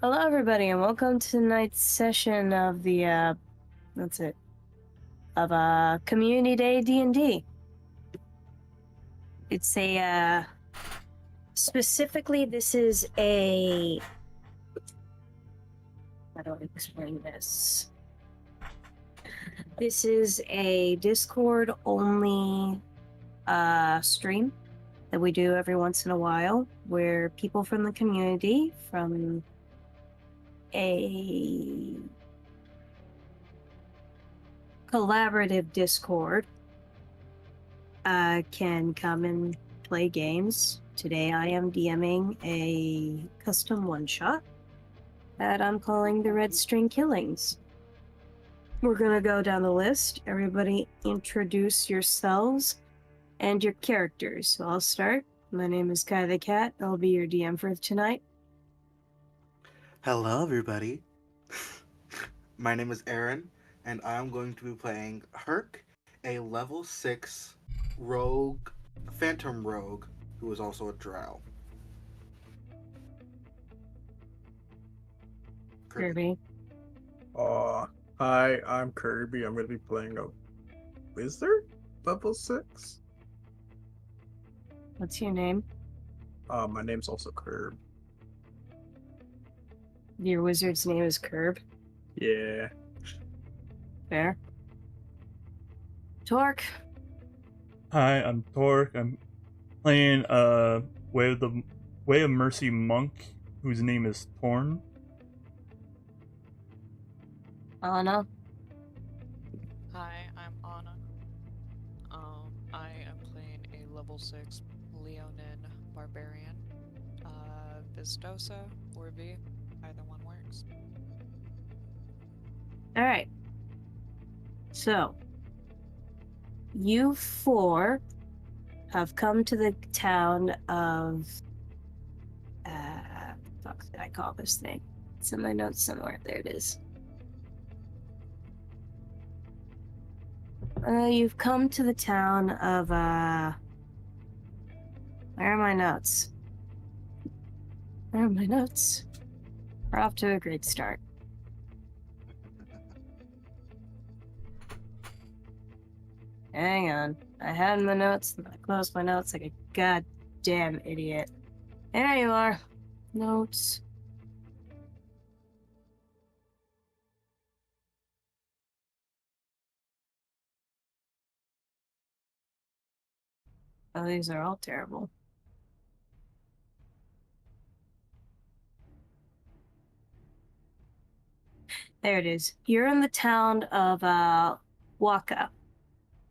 Hello, everybody, and welcome to tonight's session of the, that's it, of, Community Day D&D. It's specifically, this is how do I explain this? This is a Discord-only, stream that we do every once in a while, where people from the community, from a collaborative Discord, can come and play games. Today I am DMing a custom one-shot that I'm calling the Red String Killings. We're gonna go down the list. Everybody introduce yourselves and your characters. So I'll start. My name is Kai the Cat. I'll be your DM for tonight. Hello, everybody. My name is Aaron, and I'm going to be playing Herc, a level 6 rogue, phantom rogue, who is also a drow. Kirby. Hi, I'm Kirby. I'm going to be playing a wizard, level 6. What's your name? My name's also Curb. Your wizard's name is Curb. Yeah. Fair. Torque. Hi, I'm Torque. I'm playing Way of Mercy monk, whose name is Torn. Anna. Hi, I'm Anna. I am playing a level 6 Leonin Barbarian. Vistosa or V, either one works. Alright. So, you four have come to the town of... fuck did I call this thing? It's in my notes somewhere. There it is. You've come to the town of, where are my notes? Where are my notes? We're off to a great start. Hang on. I had my notes, and I closed my notes like a goddamn idiot. There you are. Notes. Oh, these are all terrible. There it is. You're in the town of Waka,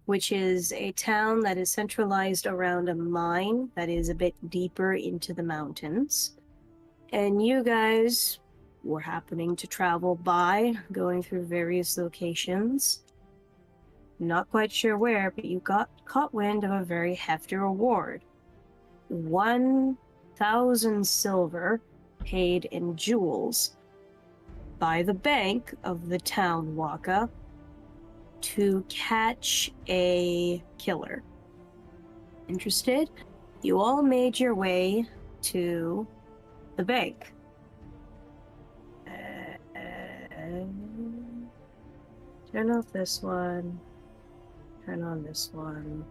which is a town that is centralized around a mine that is a bit deeper into the mountains. And you guys were happening to travel by, going through various locations. Not quite sure where, but you got caught wind of a very hefty reward. 1,000 silver paid in jewels by the bank of the town Waka to catch a killer. Interested? You all made your way to the bank. Turn off this one. Turn on this one.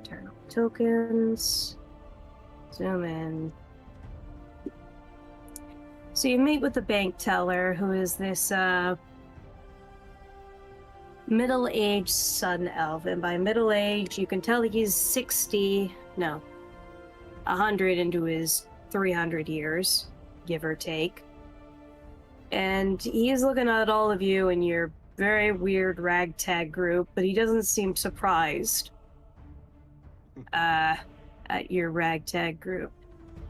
Turn on tokens. Zoom in. So you meet with the bank teller, who is this middle-aged sun elf, and by middle-aged you can tell he's 100 into his 300 years, give or take. And he's looking at all of you in your very weird ragtag group, but he doesn't seem surprised at your ragtag group.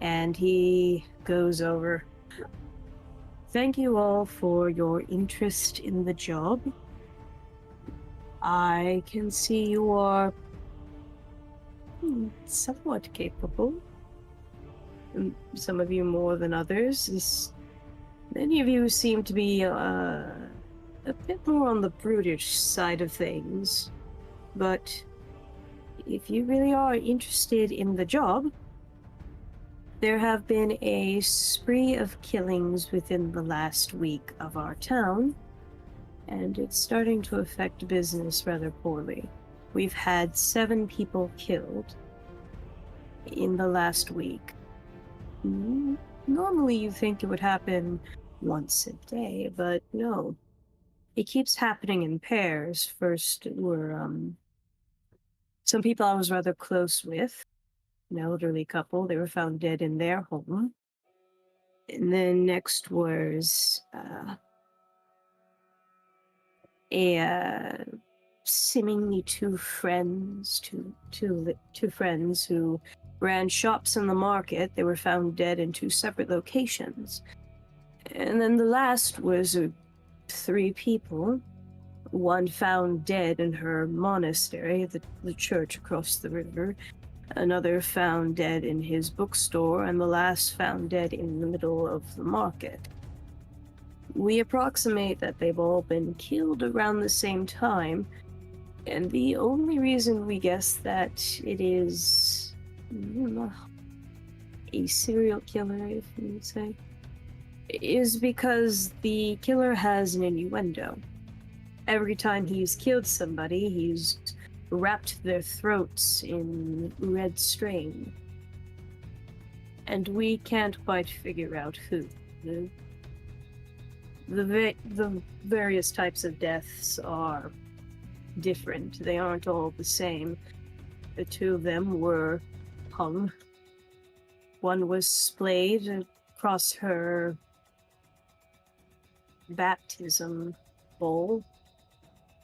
And he goes over. Thank you all for your interest in the job. I can see you are somewhat capable. Some of you more than others. Many of you seem to be a bit more on the brutish side of things. But if you really are interested in the job, There have been a spree of killings within the last week of our town, and it's starting to affect business rather poorly. We've had 7 people killed in the last week. Normally you think it would happen once a day, but no. It keeps happening in pairs. First were some people I was rather close with, an elderly couple. They were found dead in their home. And then next was seemingly two friends who ran shops in the market. They were found dead in 2 separate locations. And then the last was 3 people. One found dead in her monastery, the church across the river. Another found dead in his bookstore, and the last found dead in the middle of the market. We approximate that they've all been killed around the same time, and the only reason we guess that it is a serial killer, if you would say, is because the killer has an innuendo. Every time he's killed somebody, he's wrapped their throats in red string. And we can't quite figure out who. The various types of deaths are different. They aren't all the same. The 2 of them were hung. One was splayed across her baptism bowl.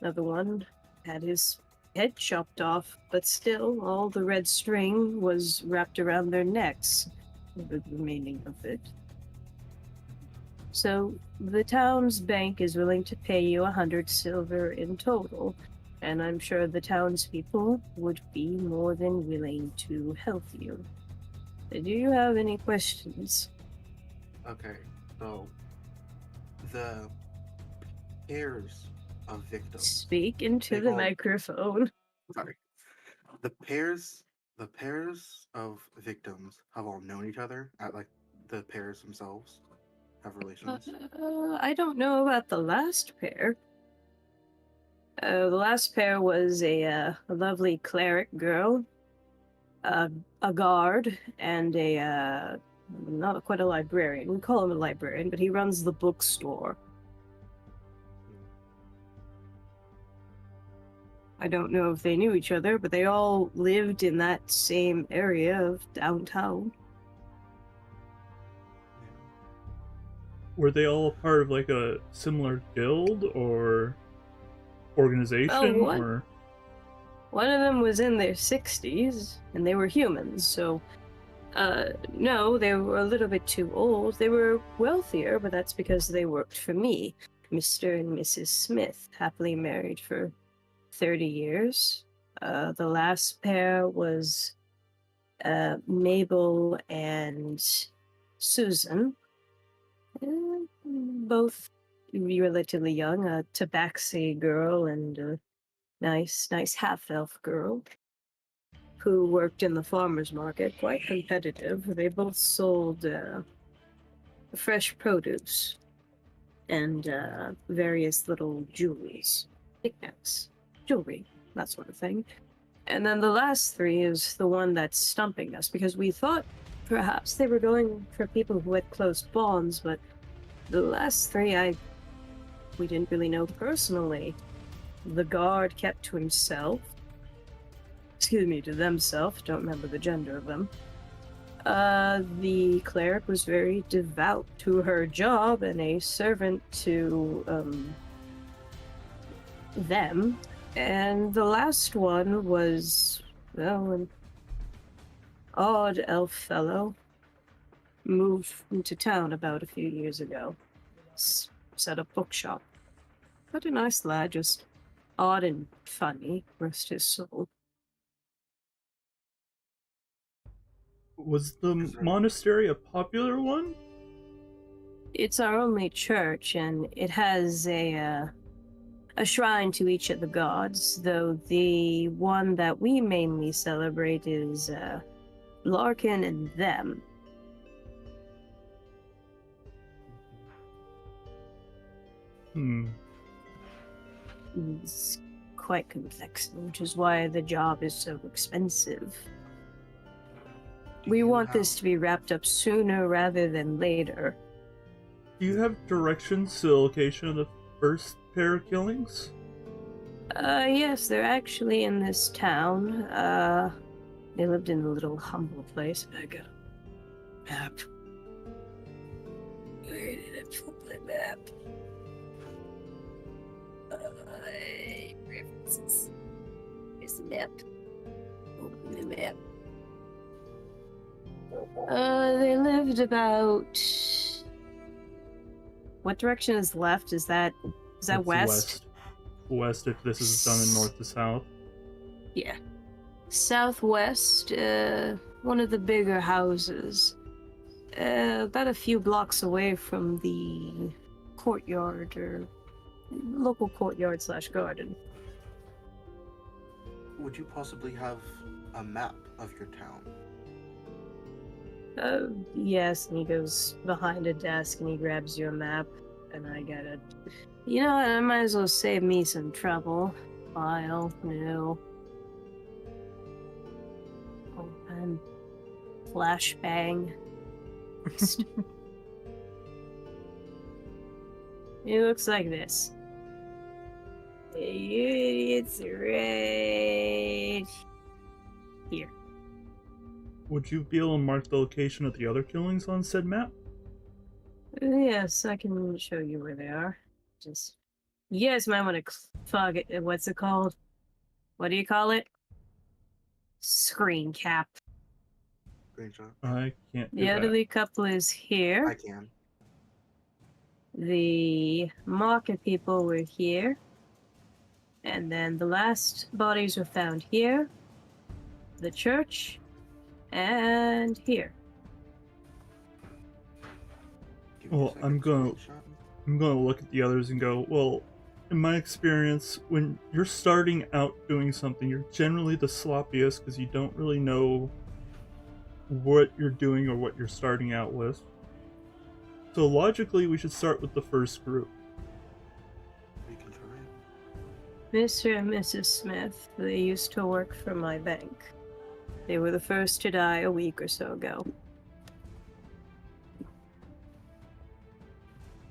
Another one had his head chopped off, but still all the red string was wrapped around their necks, the remaining of it. So the town's bank is willing to pay you 100 silver in total, and I'm sure the townspeople would be more than willing to help you. Do you have any questions? Okay, so the pairs of victims. Speak into They've the all- microphone. Sorry. The pairs of victims have all known each other at like the pairs themselves have relations. I don't know about the last pair. The last pair was a lovely cleric girl, a guard, and not quite a librarian. We call him a librarian, but he runs the bookstore. I don't know if they knew each other, but they all lived in that same area of downtown. Were they all a part of like a similar guild or organization? what? Or One of them was in their 60s, and they were humans, so... no, they were a little bit too old. They were wealthier, but that's because they worked for me. Mr. and Mrs. Smith, happily married for 30 years. The last pair was Mabel and Susan. Both relatively young, a tabaxi girl and a nice half-elf girl who worked in the farmer's market, quite competitive. They both sold fresh produce and various little jewelries, knickknacks, jewelry, that sort of thing. And then the last 3 is the one that's stumping us, because we thought perhaps they were going for people who had close bonds, but the last 3 we didn't really know personally. The guard kept to himself. To themselves, don't remember the gender of them. The cleric was very devout to her job and a servant to them. And the last one was, well, an odd elf fellow. Moved into town about a few years ago. Set up bookshop. But a nice lad, just odd and funny, rest his soul. was the monastery a popular one? It's our only church, and it has a shrine to each of the gods, though the one that we mainly celebrate is Larkin and them. Hmm. It's quite complex, which is why the job is so expensive. Do We you want have- this to be wrapped up sooner rather than later. Do you have directions to the location of the first pair of killings? Yes, they're actually in this town. They lived in a little humble place. I got a map. Where did I put my map? References. Here's the map. Open the map. They lived about. What direction is left? Is that That's west? West, if this is done in north to south. Yeah. Southwest, one of the bigger houses. About a few blocks away from the courtyard or local courtyard slash garden. Would you possibly have a map of your town? Yes, and he goes behind a desk and he grabs your map, and I got it. You know what, I might as well save me some trouble. File, new. Open. Flashbang. It looks like this. It's right here. Would you be able to mark the location of the other killings on said map? Yes, I can show you where they are. Just, you guys might want to fog it. What's it called? What do you call it? Screen cap. Screenshot. I can't do The that. elderly couple is here. I can. The market people were here. And then the last bodies were found here. The church. And here. Give me a Well, second, I'm gonna- screenshot. I'm going to look at the others and go, well, in my experience, when you're starting out doing something, you're generally the sloppiest because you don't really know what you're doing or what you're starting out with. So logically, we should start with the first group. We can try. Mr. and Mrs. Smith, they used to work for my bank. They were the first to die a week or so ago.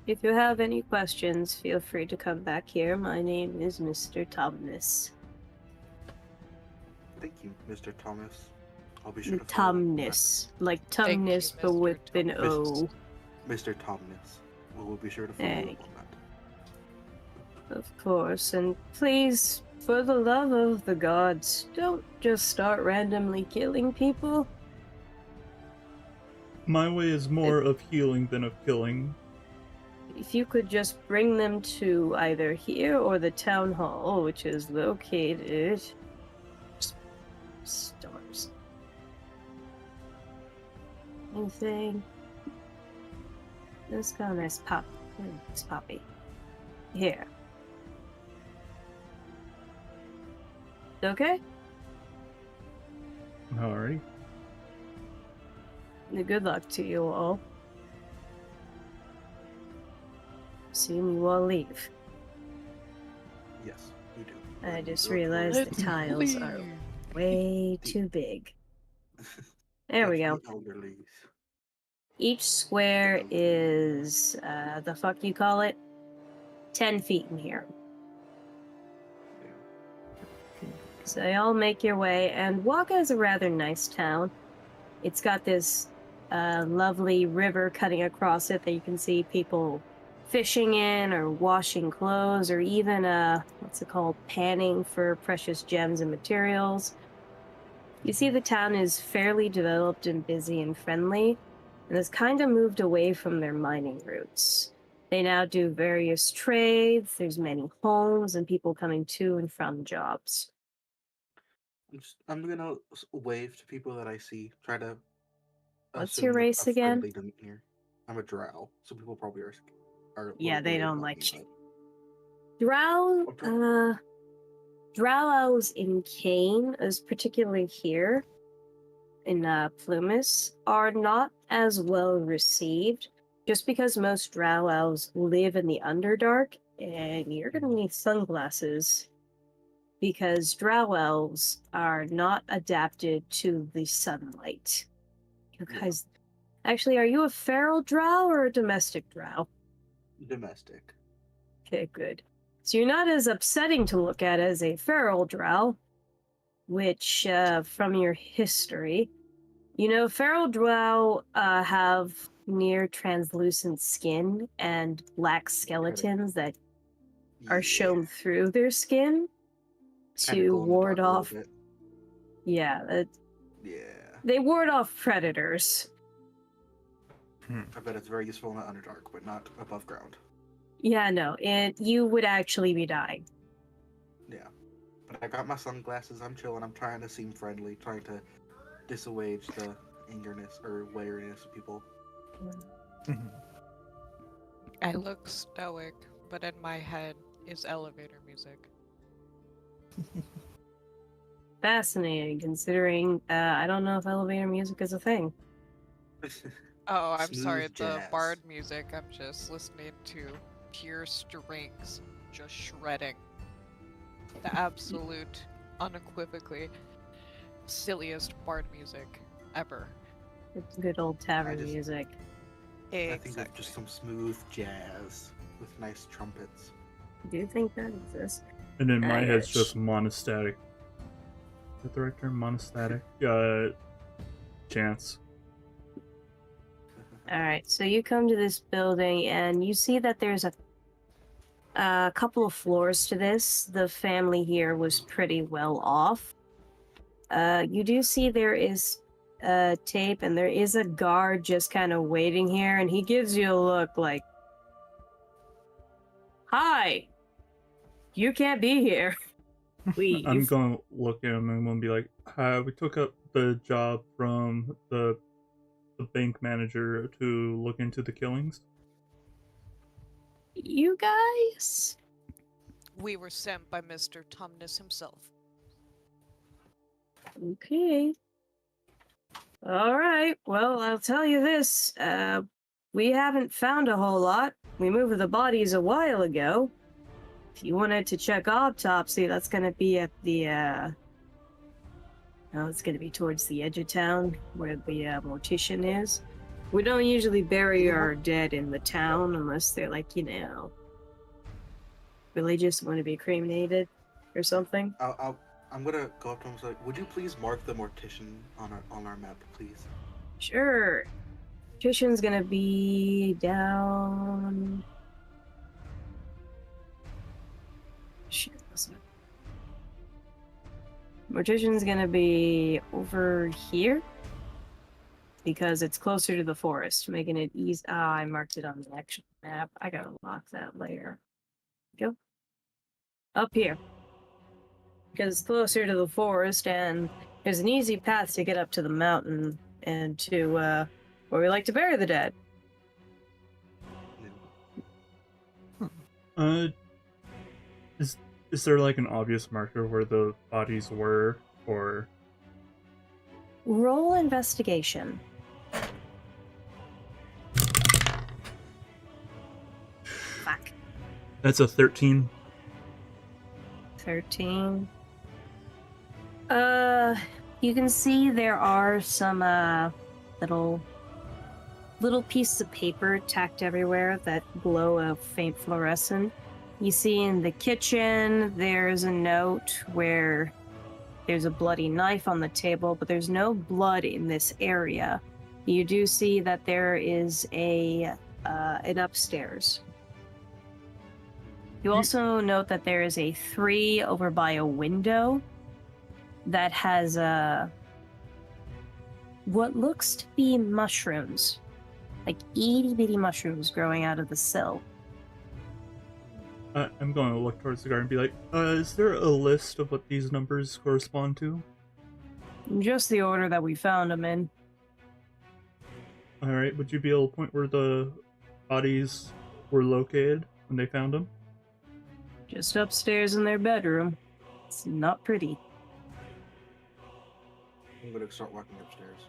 If you have any questions, feel free to come back here. My name is Mr. Thomas. Thank you, Mr. Thomas. I'll be sure to follow up on that. Tumnus. Like Thank you, Tumnus, but Mr. with an O. Mr. Thomas. We will be sure to follow Thank up on that. Of course, and please, for the love of the gods, don't just start randomly killing people. My way is more of healing than of killing. If you could just bring them to either here or the town hall, which is located. Stars. Anything? Let's go nice pop. It's Poppy. Here. Okay? Alright. Good luck to you all. Soon you all leave. Yes, you do. I just You're realized correct. the tiles are way too big. There we go. The elderlies. Each square is, the fuck you call it? 10 feet in here. Yeah. So y'all make your way, and Waka is a rather nice town. It's got this lovely river cutting across it that you can see people fishing in or washing clothes or even, what's it called, panning for precious gems and materials. You see the town is fairly developed and busy and friendly, and has kind of moved away from their mining roots. They now do various trades, there's many homes and people coming to and from jobs. I'm gonna wave to people that I see. Try to. What's assume your a race again? friendly demeanor. I'm a drow, so people probably are. Yeah, they worried don't about like me, you. but- Drow owls in Kane, as particularly here in Plumas, are not as well received, just because most drow owls live in the Underdark and you're gonna need sunglasses because drow elves are not adapted to the sunlight. You guys, actually, are you a feral drow or a domestic drow? Domestic. Okay, good. So you're not as upsetting to look at as a feral drow, which, from your history, you know, feral drow have near translucent skin and black skeletons that are shown through their skin Kinda to glow in the ward dark a little off. bit. Yeah, Yeah. they ward off predators. I bet it's very useful in the Underdark, but not above ground. Yeah, no, and you would actually be dying. Yeah. But I got my sunglasses, I'm chilling, I'm trying to seem friendly, trying to dissuage the angerness or wariness of people. I look stoic, but in my head is elevator music. Fascinating, considering I don't know if elevator music is a thing. Oh, I'm sorry, Smooth the jazz. bard music, I'm just listening to pure strings just shredding. The absolute, unequivocally silliest bard music ever. It's good old tavern just- music. I think of just some smooth jazz with nice trumpets. Do you think that exists? And in my head, it's Nice. just monastatic. Is that the right term? Monastatic? Chance. All right, so you come to this building and you see that there's a couple of floors to this. The family here was pretty well off. You do see there is tape and there is a guard just kind of waiting here, and he gives you a look like, "Hi, you can't be here. Leave." I'm going to look at him and I'm going to be like, "Hi, we took up the job from the bank manager to look into the killings." You guys? We were sent by Mr. Tumnus himself. Okay. All right. Well, I'll tell you this. We haven't found a whole lot. We moved the bodies a while ago. If you wanted to check autopsy, that's gonna be at the, no, it's gonna be towards the edge of town, where the, mortician is. We don't usually bury our dead in the town unless they're, like, you know, religious, want to be cremated or something. I'm gonna go up to him and say, would you please mark the mortician on our map, please? Sure. Mortician's gonna be down. Shit, listen. Mortician's gonna be over here because it's closer to the forest, making it easy. Ah, I marked it on the actual map. I gotta lock that later. Go up here because it's closer to the forest, and there's an easy path to get up to the mountain and to where we like to bury the dead. Is there like an obvious marker where the bodies were, or Roll investigation. Fuck. that's a 13? 13. You can see there are some little pieces of paper tacked everywhere that glow a faint fluorescent. You see in the kitchen there's a note where there's a bloody knife on the table, but there's no blood in this area. You do see that there is an upstairs. You also note that there is a 3 over by a window that has what looks to be mushrooms, like itty bitty mushrooms growing out of the sill. I'm going to look towards the guard and be like, is there a list of what these numbers correspond to? Just the order that we found them in. Alright, would you be able to point where the bodies were located when they found them? Just upstairs in their bedroom. It's not pretty. I'm gonna start walking upstairs.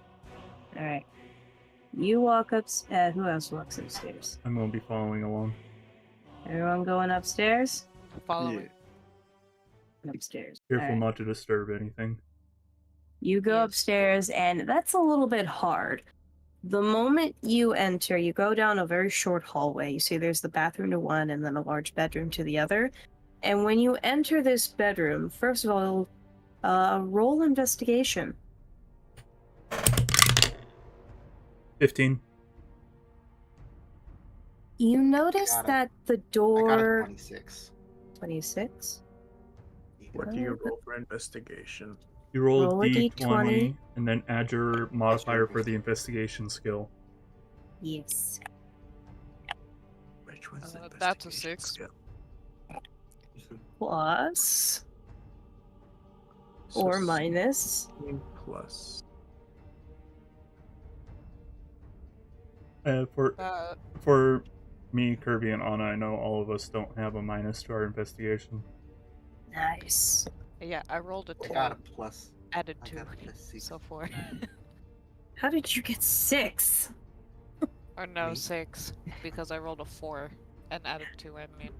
Alright. You walk up. Who else walks upstairs? I'm going to be following along. Everyone going upstairs? Follow Yeah. me. Upstairs. Careful Alright. not to disturb anything. You go Yes. upstairs, and that's a little bit hard. The moment you enter, you go down a very short hallway. You see there's the bathroom to one and then a large bedroom to the other. And when you enter this bedroom, first of all, roll investigation. 15. You notice Got it. that the I got a door... 26. 26? What do you roll for investigation? You roll, Roll a a d20, d20. and then add your modifier for the investigation skill. Yes. Which one's the That's a investigation 6. skill? Plus So or minus. 16 plus. For me, Kirby, and Anna, I know all of us don't have a minus to our investigation. Nice. Yeah, I rolled a I 2. got a plus. Added I 2. got a plus 6. So 4. How did you get 6? Or no, Me? 6. Because I rolled a 4 and added 2, I mean.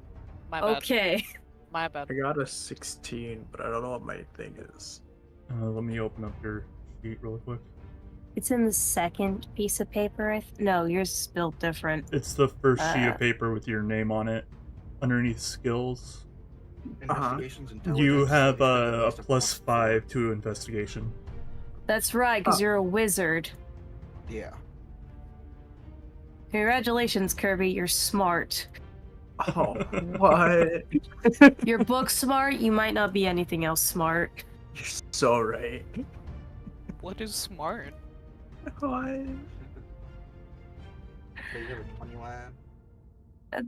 My bad. Okay. My bad. I got a 16, but I don't know what my thing is. Let me open up your sheet real quick. It's in the second piece of paper. No, yours is built different. It's the first sheet Uh. of paper with your name on it. Underneath skills, Investigations, intelligence. you have spend at a least plus +4. 5 to investigation. That's right, because Oh. you're a wizard. Yeah. Congratulations, Kirby. You're smart. Oh, what? You're book smart. You might not be anything else smart. You're so right. What is smart? What? So you have a 21.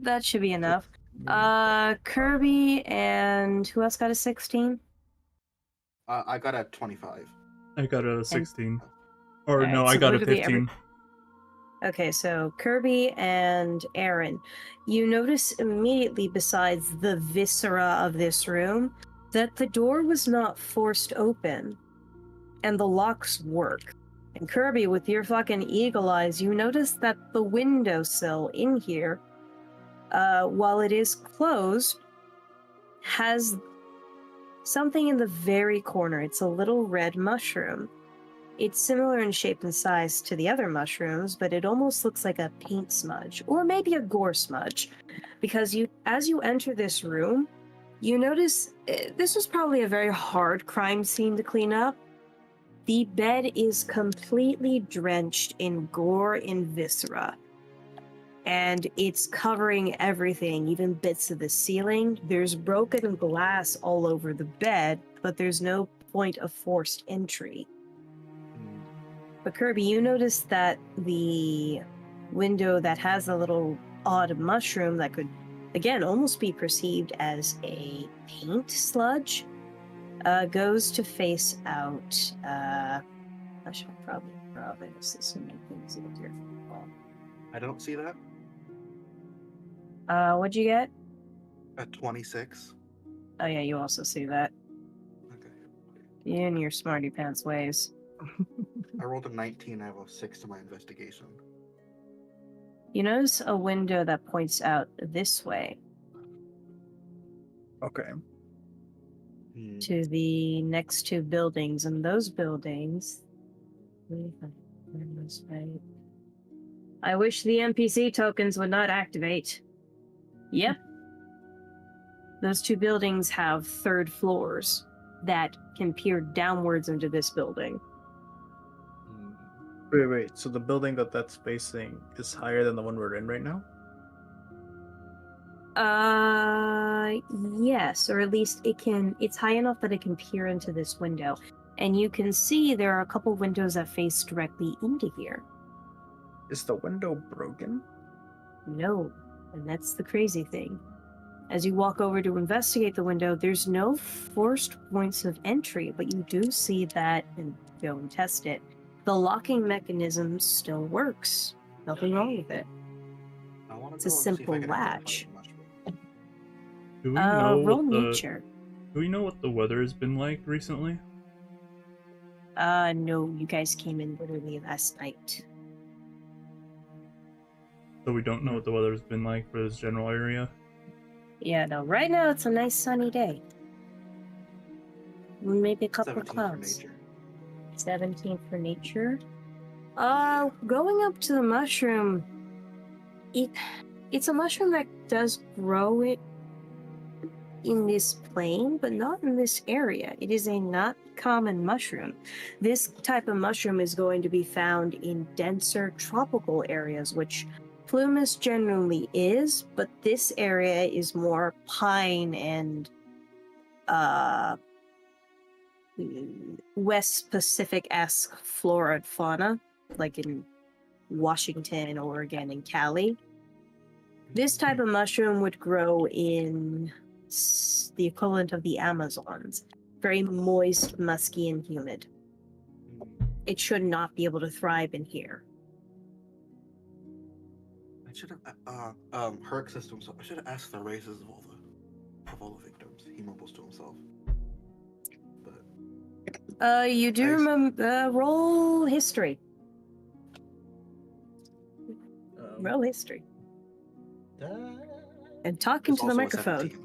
That should be enough. Kirby and who else got a 16? I got a 25. I got a 16. Or Alright, no, I so got a literally 15. Okay, so Kirby and Aaron, you notice immediately besides the viscera of this room that the door was not forced open and the locks work. And Kirby, with your fucking eagle eyes, you notice that the windowsill in here, while it is closed, has something in the very corner. It's a little red mushroom. It's similar in shape and size to the other mushrooms, but it almost looks like a paint smudge, or maybe a gore smudge, because as you enter this room, you notice this was probably a very hard crime scene to clean up. The bed is completely drenched in gore and viscera, and it's covering everything, even bits of the ceiling. There's broken glass all over the bed, but there's no point of forced entry. But Kirby, you notice that the window that has a little odd mushroom that could, again, almost be perceived as a paint sludge, goes to face out. I should probably draw this to make things easier for people. I don't see that. What'd you get? A 26. Oh yeah, you also see that. Okay. You and your smarty pants ways. I rolled a 19. I have a 6 to my investigation. You notice a window that points out this way Okay. to the next two buildings, and those buildings. I wish the NPC tokens would not activate. Yep. Those two buildings have third floors that can peer downwards into this building. Wait. So the building that's facing is higher than the one we're in right now? Yes, or at least it's high enough that it can peer into this window. And you can see there are a couple windows that face directly into here. Is the window broken? No, and that's the crazy thing. As you walk over to investigate the window, there's no forced points of entry, but you do see that, and go and test it, the locking mechanism still works. Nothing wrong with it. I want It's a simple latch. Do we know Roll what the nature. Do we know what the weather has been like recently? No, you guys came in literally last night. So we don't know what the weather's been like for this general area. Yeah, no. Right now it's a nice sunny day. Maybe a couple of 17 for clouds. nature. 17 for nature. Going up to the mushroom. It's a mushroom that does grow it in this plane, but not in this area. It is a not common mushroom. This type of mushroom is going to be found in denser tropical areas, which Plumas generally is, but this area is more pine and West Pacific-esque flora and fauna, like in Washington, Oregon, and Cali. This type of mushroom would grow in the equivalent of the Amazons. Very moist, musky, and humid. It should not be able to thrive in here. I should have Herc system. So I should have asked the races of all the victims. He mumbles to himself. But You do Nice. remember roll history. Roll history. And talk it's into the also a microphone. 17.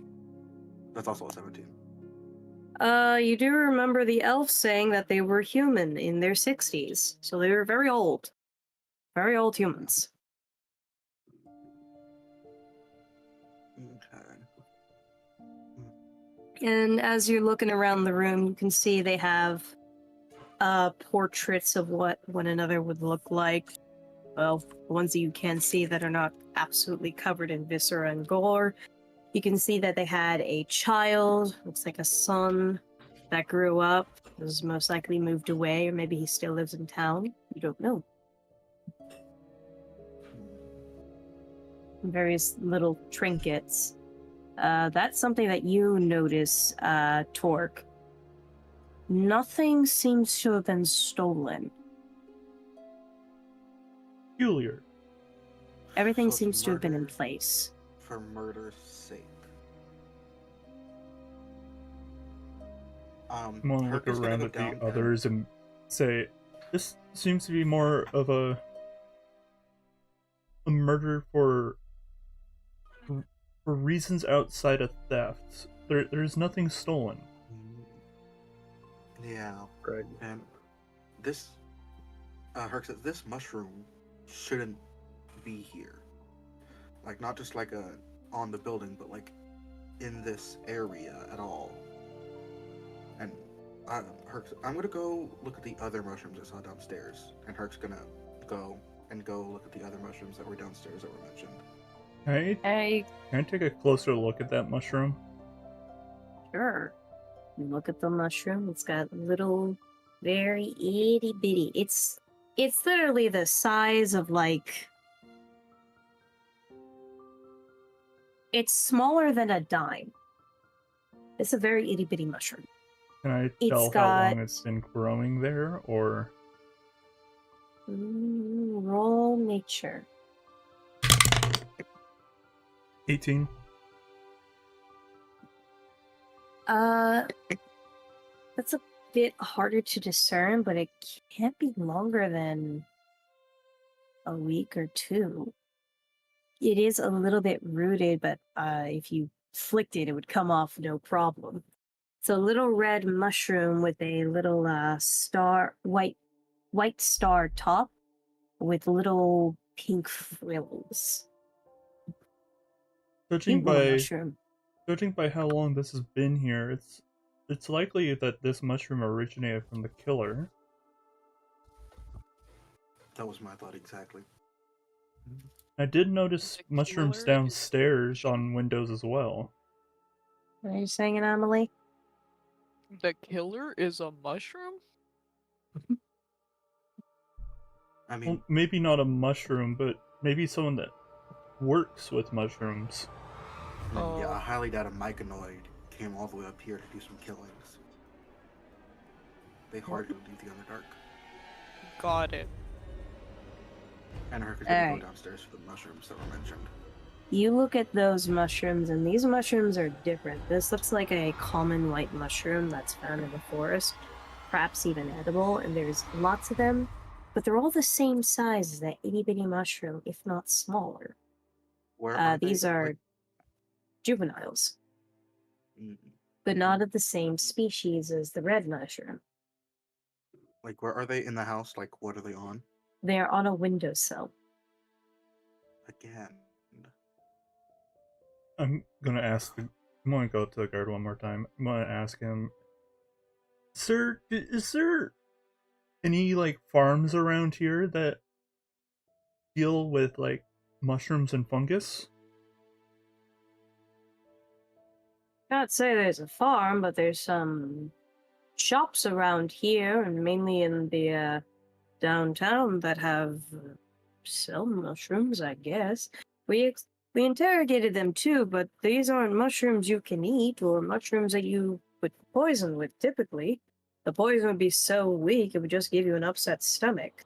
That's also a 17. You do remember the elves saying that they were human in their 60s, so they were very old. Very old humans. Okay. And as you're looking around the room, you can see they have portraits of what one another would look like. Well, the ones that you can see that are not absolutely covered in viscera and gore. You can see that they had a child, looks like a son, that grew up, was most likely moved away, or maybe he still lives in town. You don't know. Various little trinkets. That's something that you notice, Torque. Nothing seems to have been stolen. Peculiar. Everything So it's seems to have been in murder place. For murder's sake. I'm gonna Herc look is gonna around go at down the others and say, this seems to be more of a murder for reasons outside of theft. There's nothing stolen. Yeah. Right. And this, Herc says, this mushroom shouldn't be here. Like, not just like on the building, but like in this area at all. And Herc, I'm gonna go look at the other mushrooms I saw downstairs. And Herc's gonna go look at the other mushrooms that were downstairs that were mentioned. Can I take a closer look at that mushroom? Sure. You look at the mushroom. It's got little, very itty bitty. It's literally the size of like. It's smaller than a dime. It's a very itty bitty mushroom. Can I It's tell how got- long it's been growing there, or Roll nature. 18? That's a bit harder to discern, but it can't be longer than a week or two. It is a little bit rooted, but if you flicked it, it would come off no problem. It's a little red mushroom with a little white star top with little pink frills. Judging Cute little by mushroom. how long this has been here, it's likely that this mushroom originated from the killer. That was my thought exactly. I did notice The mushrooms killer is downstairs on windows as well. What are you saying, Anomaly? The killer is a mushroom? I mean, Well, maybe not a mushroom, but maybe someone that works with mushrooms. yeah, Oh. I highly doubt a myconoid came all the way up here to do some killings. They hardly leave the Underdark. Got it. And Herc is gonna Alright. go downstairs for the mushrooms that were mentioned. You look at those mushrooms, and these mushrooms are different. This looks like a common white mushroom that's found in the forest, perhaps even edible, and there's lots of them, but they're all the same size as that itty bitty mushroom, if not smaller. Where are These they? are Like, juveniles, Mm. but not of the same species as the red mushroom. Like, where are they in the house? Like, what are they on? They are on a windowsill. Again. I'm gonna ask. I'm gonna go to the guard one more time. I'm gonna ask him, sir, is there any like farms around here that deal with like mushrooms and fungus? Can't say there's a farm, but there's some shops around here, and mainly in the downtown that have sell mushrooms, I guess. We interrogated them too, but these aren't mushrooms you can eat or mushrooms that you would poison with typically. The poison would be so weak it would just give you an upset stomach.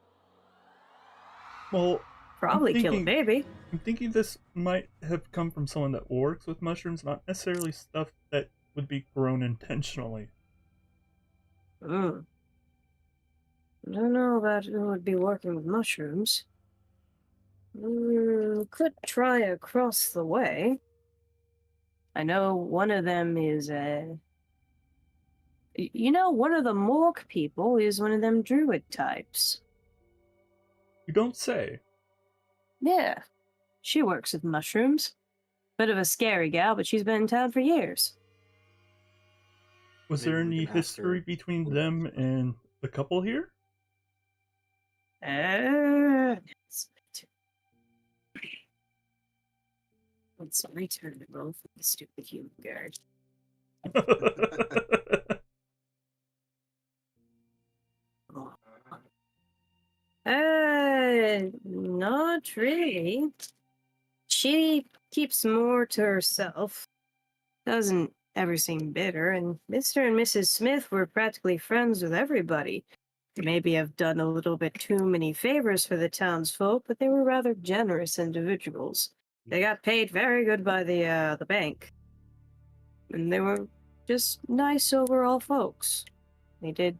Well, Probably kill a thinking- baby. I'm thinking this might have come from someone that works with mushrooms, not necessarily stuff that would be grown intentionally. Mm. I don't know about who would be working with mushrooms. Could try across the way. I know one of them is one of the Mork people is one of them druid types. You don't say. Yeah, she works with mushrooms. Bit of a scary gal, but she's been in town for years. Was Maybe there we any can ask her. history between them and the couple here? It's my turn to roll for the stupid human guard. Not really. She keeps more to herself. Doesn't ever seem bitter, and Mr. and Mrs. Smith were practically friends with everybody. They maybe have done a little bit too many favors for the townsfolk, but they were rather generous individuals. They got paid very good by the bank. And they were just nice overall folks. They did,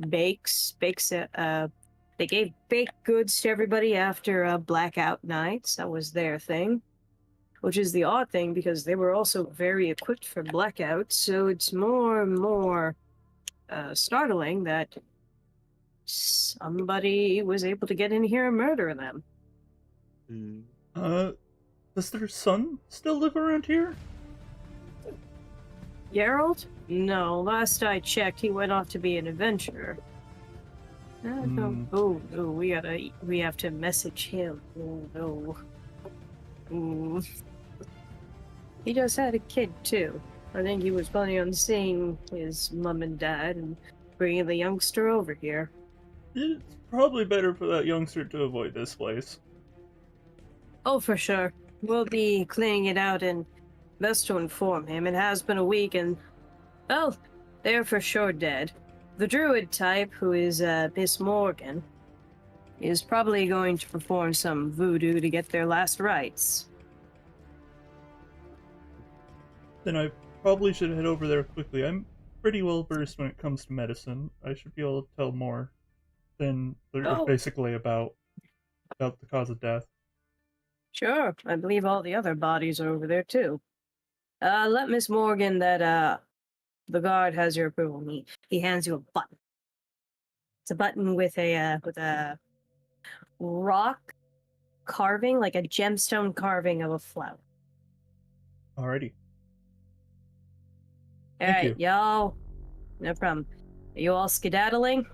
bakes, they gave baked goods to everybody after blackout nights. That was their thing. Which is the odd thing because they were also very equipped for blackouts, so it's more and more startling that somebody was able to get in here and murder them. Mm. Does their son still live around here? Gerald? No, last I checked, he went off to be an adventurer. Oh, we have to message him. Oh, no. He just had a kid, too. I think he was planning on seeing his mom and dad and bringing the youngster over here. It's probably better for that youngster to avoid this place. Oh, for sure. We'll be cleaning it out, and best to inform him. It has been a week, and, well, they're for sure dead. The druid type, who is Miss Morgan, is probably going to perform some voodoo to get their last rites. Then I probably should head over there quickly. I'm pretty well versed when it comes to medicine. I should be able to tell more than Oh. basically about the cause of death. Sure, I believe all the other bodies are over there, too. Let Miss Morgan that, the guard has your approval. He hands you a button. It's a button with a rock carving, like a gemstone carving of a flower. Alrighty. All right, y'all. No problem. Are you all skedaddling?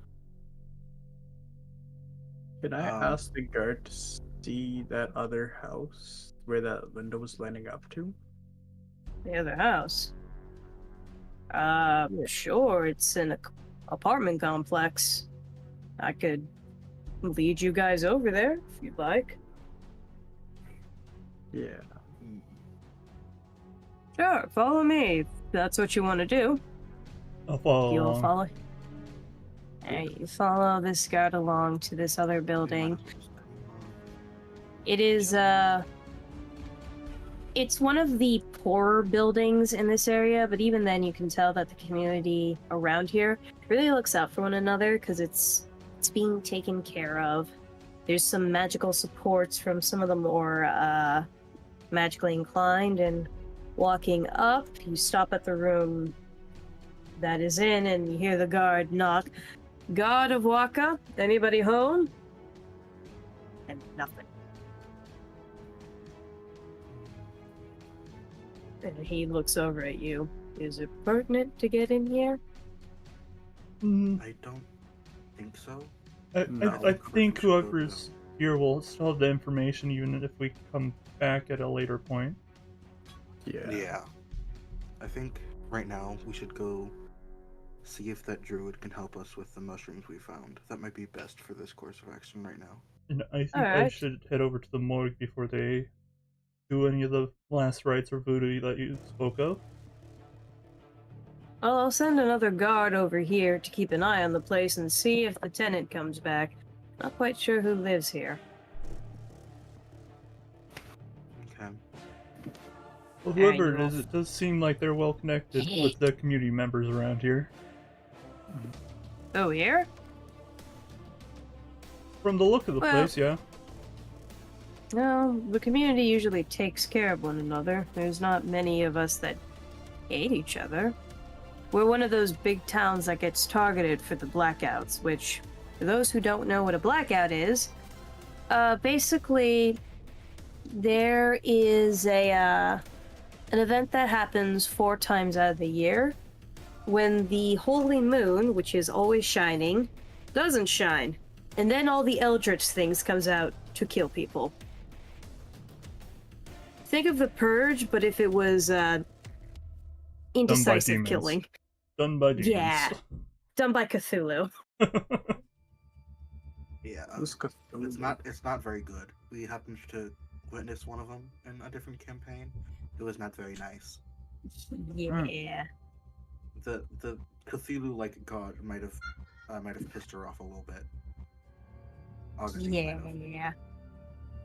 Can I Um, ask the guard to see that other house where that window was lining up to? The other house. Sure. It's an apartment complex. I could lead you guys over there if you'd like. Yeah. Sure, follow me if that's what you want to do. I'll follow You'll along. follow. Alright, you follow this guard along to this other building. It is, it's one of the poorer buildings in this area, but even then you can tell that the community around here really looks out for one another because it's being taken care of. There's some magical supports from some of the more, magically inclined, and walking up, you stop at the room that is in, and you hear the guard knock. "Guard of Waka, anybody home?" And nothing. And he looks over at you. "Is it pertinent to get in here?" Mm, I don't think so. No. I First we think should go to whoever's here will still have the information, even if we come back at a later point. Yeah. I think right now we should go see if that druid can help us with the mushrooms we found. That might be best for this course of action right now. And I think I Alright. should head over to the morgue before they do any of the last rites or voodoo that you spoke of. Well, I'll send another guard over here to keep an eye on the place and see if the tenant comes back. Not quite sure who lives here. Okay. Well, whoever it Annual. is, it does seem like they're well connected with the community members around here. Oh, here? From the look of the Well- place, yeah. No, the community usually takes care of one another. There's not many of us that hate each other. We're one of those big towns that gets targeted for the blackouts, which, for those who don't know what a blackout is, basically, there is an event that happens 4 times out of the year when the holy moon, which is always shining, doesn't shine. And then all the eldritch things comes out to kill people. Think of the Purge, but if it was indecisive demons. killing. Done by demons. Yeah. Done by Cthulhu. Yeah. This It's not very good. We happened to witness one of them in a different campaign. It was not very nice. Yeah. The Cthulhu like god might have pissed her off a little bit. Augustine might have.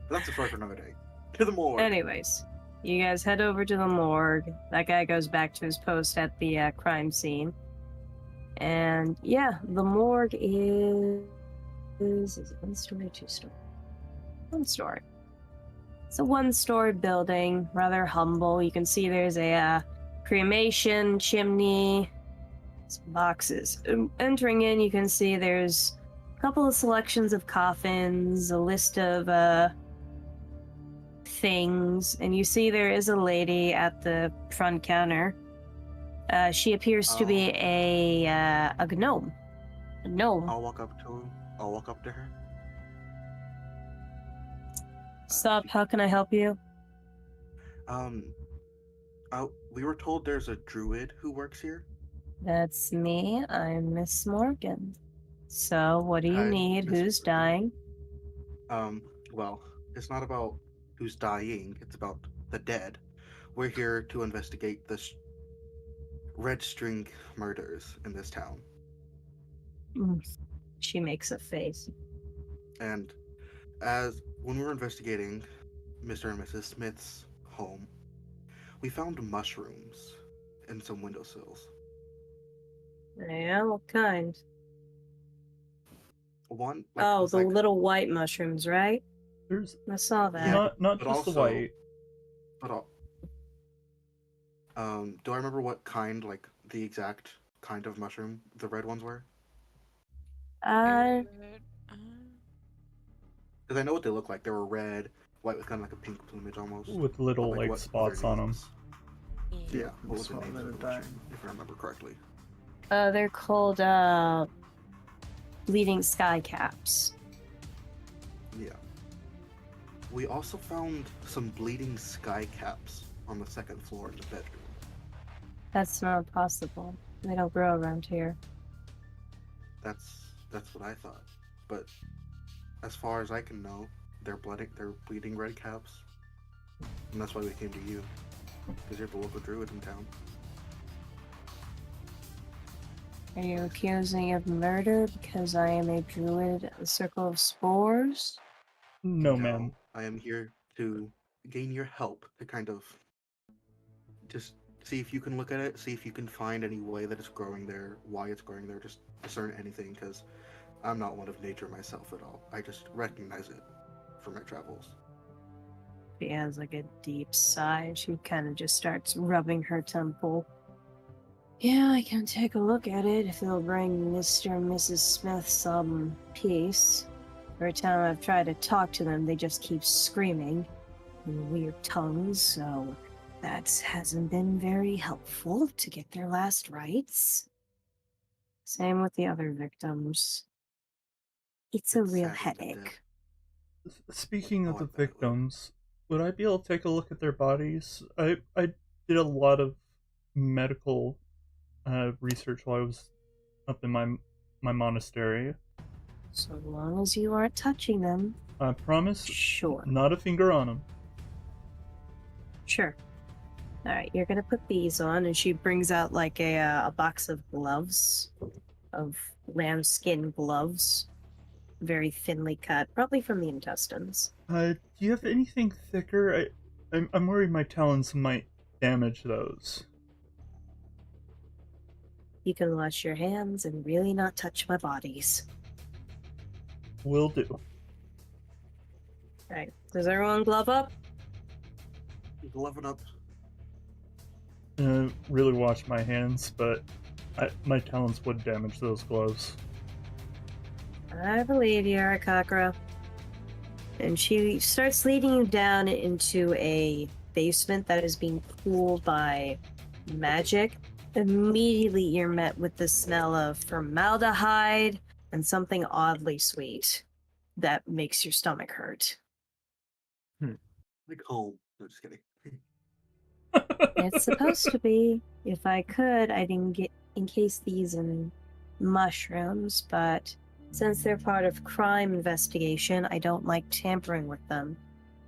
But that's a story for another day. To the morgue. Anyways, you guys head over to the morgue. That guy goes back to his post at the crime scene. And yeah, the morgue is it 1 story, 2 story? 1 story. It's a 1-story building, rather humble. You can see there's a cremation chimney, some boxes. Entering in, you can see there's a couple of selections of coffins, a list of things, and you see there is a lady at the front counter. She appears to be a gnome. A gnome. I'll walk up to her. Stop, how can I help you? We were told there's a druid who works here. That's me. I'm Miss Morgan. So, what do you Hi, need? Miss Who's Morgan. dying? Well, it's not about who's dying, it's about the dead. We're here to investigate the Red String murders in this town. She makes a face. And when we were investigating Mr. and Mrs. Smith's home, we found mushrooms in some windowsills. Yeah, what kind? One, Oh, it's the little white mushrooms, right? There's I saw that. Yeah, not but just the also- white. But do I remember what kind, like the exact kind of mushroom the red ones were? Uh, Because I know what they look like. They were red, white with kind of like a pink plumage almost. With little But, like what spots their on them. names- Yeah, what was the Small names of little the mushroom, if I remember correctly? they're called, bleeding sky caps. Yeah. We also found some bleeding sky caps on the 2nd floor in the bedroom. That's not possible. They don't grow around here. That's what I thought. But as far as I can know, they're bleeding red caps. And that's why we came to you. Because you're the local druid in town. Are you accusing me of murder because I am a druid at the Circle of Spores? No, ma'am. I am here to gain your help to kind of just see if you can look at it, see if you can find any way that it's growing there, why it's growing there, just discern anything, because I'm not one of nature myself at all. I just recognize it from my travels. She has like a deep sigh. She kind of just starts rubbing her temple. Yeah, I can take a look at it if it'll bring Mr. and Mrs. Smith some peace. Every time I've tried to talk to them, they just keep screaming in weird tongues, so that hasn't been very helpful to get their last rites. Same with the other victims. It's a It's real sad that they're headache. Speaking of Oh, the I bet it would. victims, would I be able to take a look at their bodies? I did a lot of medical research while I was up in my monastery. So long as you aren't touching them, I promise, sure. not a finger on them. Sure. Alright, you're gonna put these on, and she brings out like a box of gloves, of lambskin gloves. Very thinly cut, probably from the intestines. Do you have anything thicker? I'm worried my talons might damage those. You can wash your hands and really not touch my bodies. Will do. Alright, does everyone glove up? Glove it up. Really wash my hands, but my talons would damage those gloves. I believe you, Arakakra. And she starts leading you down into a basement that is being cooled by magic. Immediately, you're met with the smell of formaldehyde and something oddly sweet that makes your stomach hurt. Like home. No, just kidding. It's supposed to be. If I could, I'd encase these in mushrooms, but since they're part of crime investigation, I don't like tampering with them.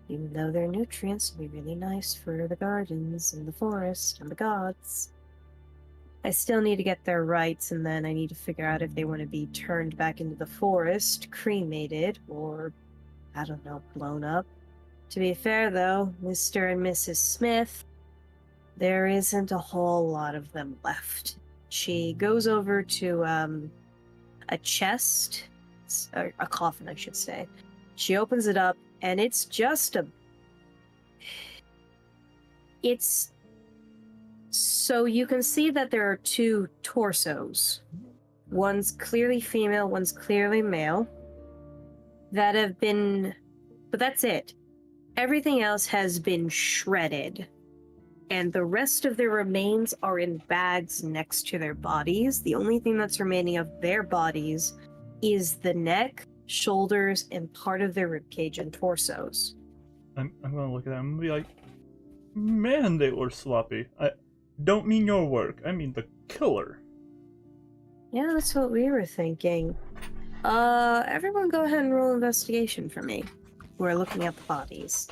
Even though their nutrients would be really nice for the gardens and the forest and the gods. I still need to get their rights, and then I need to figure out if they want to be turned back into the forest, cremated, or, I don't know, blown up. To be fair, though, Mr. and Mrs. Smith, there isn't a whole lot of them left. She goes over to a chest, or a coffin, I should say. She opens it up, and it's just a... It's... So you can see that there are two torsos. One's clearly female, one's clearly male. That have been... But that's it. Everything else has been shredded. And the rest of their remains are in bags next to their bodies. The only thing that's remaining of their bodies is the neck, shoulders, and part of their ribcage and torsos. I'm gonna look at them and be like, man, they were sloppy. I don't mean your work. I mean the killer. Yeah, that's what we were thinking. Everyone go ahead and roll investigation for me. We're looking at the bodies.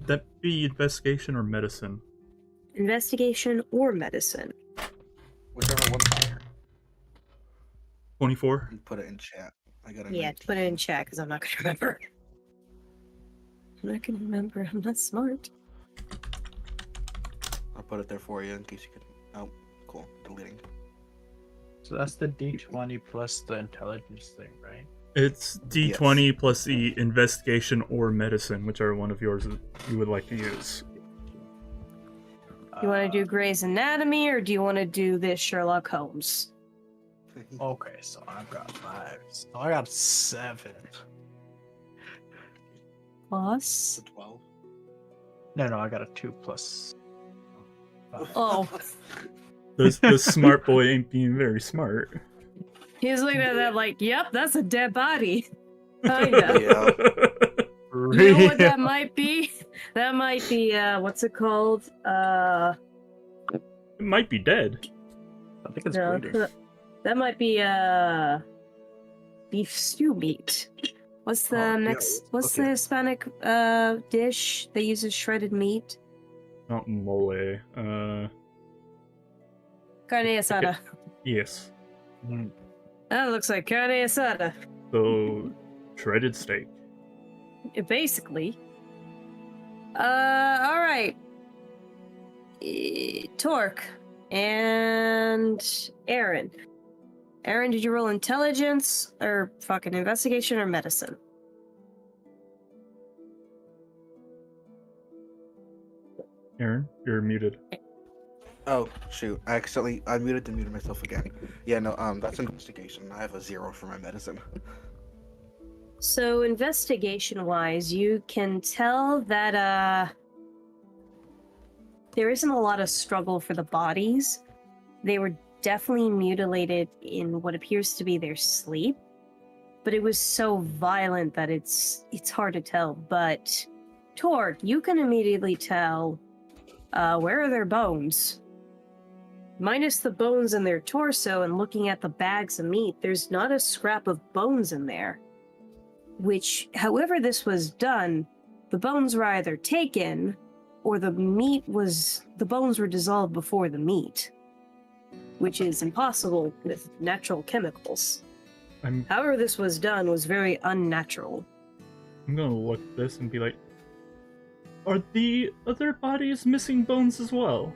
That be investigation or medicine? Investigation or medicine. Whichever one's higher. 24. And put it in chat. I got a Yeah, 19. put it in chat, because I'm not going to remember. I'm not going to remember. I'm not smart. I'll put it there for you in case you could. Oh, cool. Deleting. So that's the D20 plus the intelligence thing, right? It's D20 plus the investigation or medicine, whichever one of yours you would like to use. You want to do Grey's Anatomy, or do you want to do this Sherlock Holmes? Okay, so I've got 5. So I got 7. Plus? 12. No, I got a 2 plus. 5. Oh. The smart boy ain't being very smart. He's looking at that like, yep, that's a dead body. Kinda. Yeah. You know what that might be? That might be, what's it called? It might be dead. I think it's No, bleeding. that might be, beef stew meat. What's the Oh, yeah, next, what's the okay. Hispanic, dish that uses shredded meat? Not mole. Carne asada. Yes. Mm. That looks like carne asada. So, shredded steak. Basically. Alright. Torque and Aaron. Aaron, did you roll intelligence or fucking investigation or medicine? Aaron, you're muted. Oh shoot! I accidentally unmuted and muted myself again. Yeah, no, that's investigation. I have a 0 for my medicine. So investigation-wise, you can tell that there isn't a lot of struggle for the bodies. They were definitely mutilated in what appears to be their sleep, but it was so violent that it's hard to tell. But Tord, you can immediately tell where are their bones. Minus the bones in their torso and looking at the bags of meat, there's not a scrap of bones in there. Which, however this was done, the bones were either taken or the bones were dissolved before the meat. Which is impossible with natural chemicals. I'm However this was done was very unnatural. gonna look at this and be like, are the other bodies missing bones as well?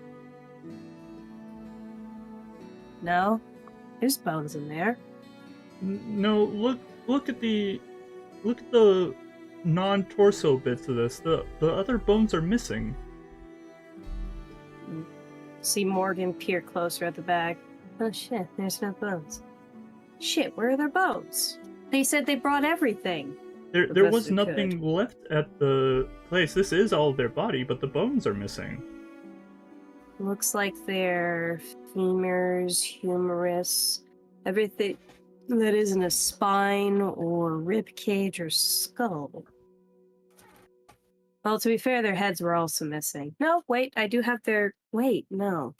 No? There's bones in there. No, look at the non-torso bits of this. The other bones are missing. See Morgan peer closer at the bag. Oh shit, there's no bones. Shit, where are their bones? They said they brought everything. There best was they nothing left at the place. This is all of their body, but the bones are missing. Looks like their femurs, humerus, everything that isn't a spine or rib cage or skull. Well, to be fair, their heads were also missing. No, wait, I do have their... Wait, no.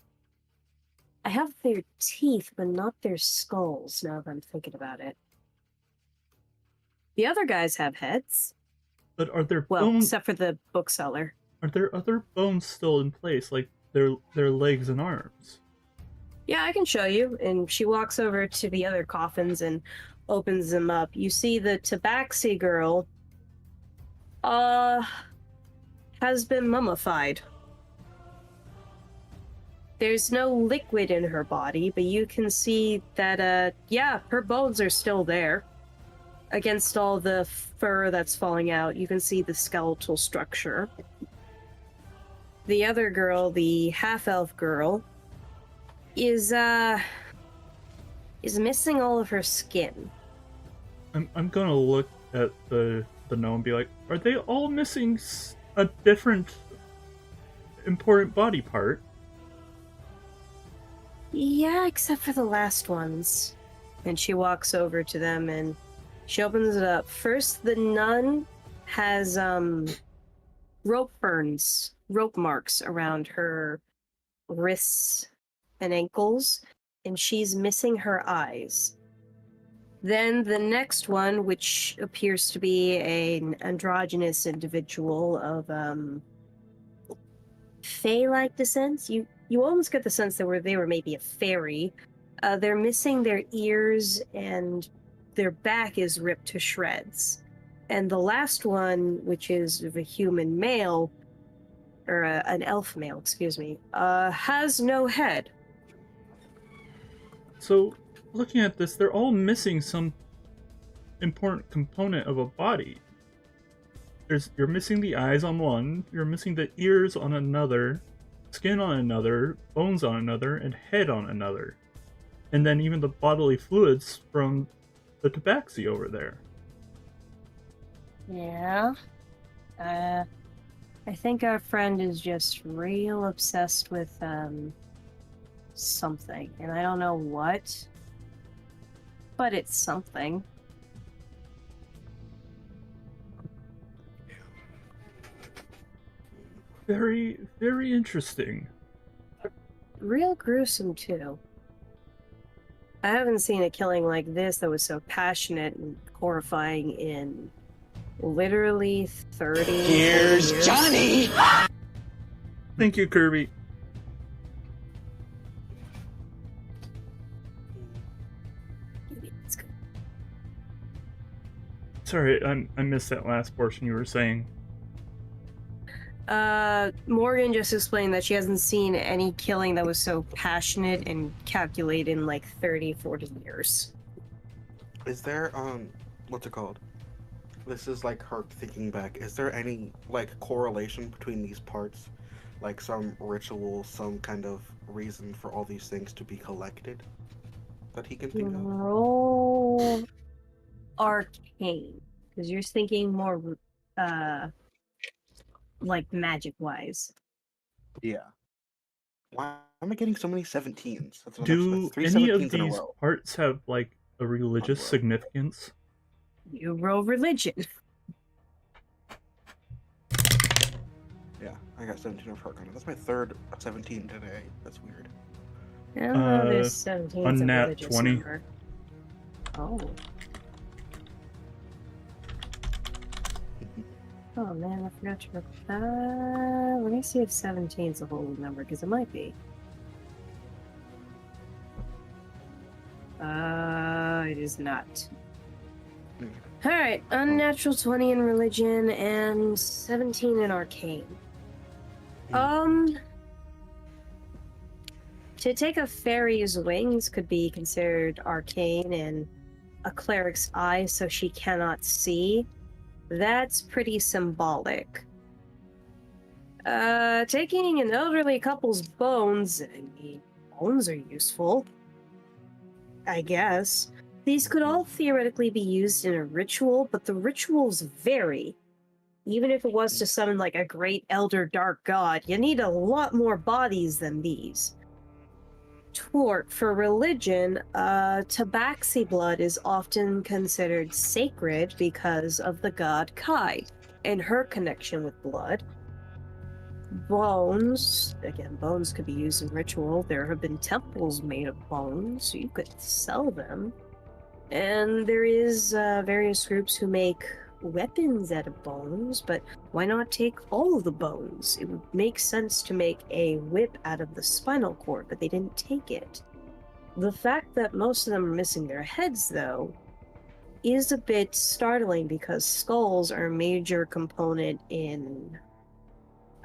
I have their teeth, but not their skulls, now that I'm thinking about it. The other guys have heads. But are their Well, bones? except for the bookseller. Are there other bones still in place, like their legs and arms? Yeah, I can show you. And she walks over to the other coffins and opens them up. You see the Tabaxi girl has been mummified. There's no liquid in her body, but you can see that yeah, her bones are still there. Against all the fur that's falling out, you can see the skeletal structure. The other girl, the half-elf girl, is missing all of her skin. I'm gonna look at the gnome and be like, are they all missing a different important body part? Yeah, except for the last ones. And she walks over to them and she opens it up. First, the nun has rope burns, rope marks around her wrists and ankles, and she's missing her eyes. Then the next one, which appears to be an androgynous individual of fae-like descent. You almost get the sense that they were maybe a fairy. They're missing their ears and their back is ripped to shreds. And the last one, which is of a human male, or an elf male, excuse me, has no head. So, looking at this, they're all missing some important component of a body. You're missing the eyes on one, you're missing the ears on another, skin on another, bones on another, and head on another. And then even the bodily fluids from the tabaxi over there. Yeah. I think our friend is just real obsessed with something, and I don't know what, but it's something. Very, very interesting. Real gruesome too. I haven't seen a killing like this that was so passionate and horrifying in literally 30 Here's years. Johnny! Thank you, Kirby. Let's go. Sorry, I missed that last portion you were saying. Morgan just explained that she hasn't seen any killing that was so passionate and calculated in like 30, 40 years. Is there what's it called? This is like her thinking back. Is there any like correlation between these parts like some ritual, some kind of reason for all these things to be collected that he can think of? Roll arcane, because you're thinking more, like magic wise. Yeah. Why am I getting so many 17s? That's Do three any of 17s in a these row. parts have like a religious row. significance? You roll religion. Yeah, I got 17 of Heart on it. That's my third 17 today. That's weird. There's 17 a is a nat religious 20. number. Oh. Oh man, I forgot to. Let me see if 17 is a whole number, because it might be. It is not. Hmm. Alright, unnatural 20 in religion and 17 in arcane. To take a fairy's wings could be considered arcane, and a cleric's eye so she cannot see. That's pretty symbolic. Taking an elderly couple's bones, I mean, bones are useful. I guess. These could all theoretically be used in a ritual, but the rituals vary. Even if it was to summon like a great elder dark god, you need a lot more bodies than these. For religion, tabaxi blood is often considered sacred because of the god Kai and her connection with blood. Bones, again, bones could be used in ritual. There have been temples made of bones, so you could sell them. And there is various groups who make weapons out of bones, but why not take all of the bones? It would make sense to make a whip out of the spinal cord, but they didn't take it. The fact that most of them are missing their heads, though, is a bit startling because skulls are a major component in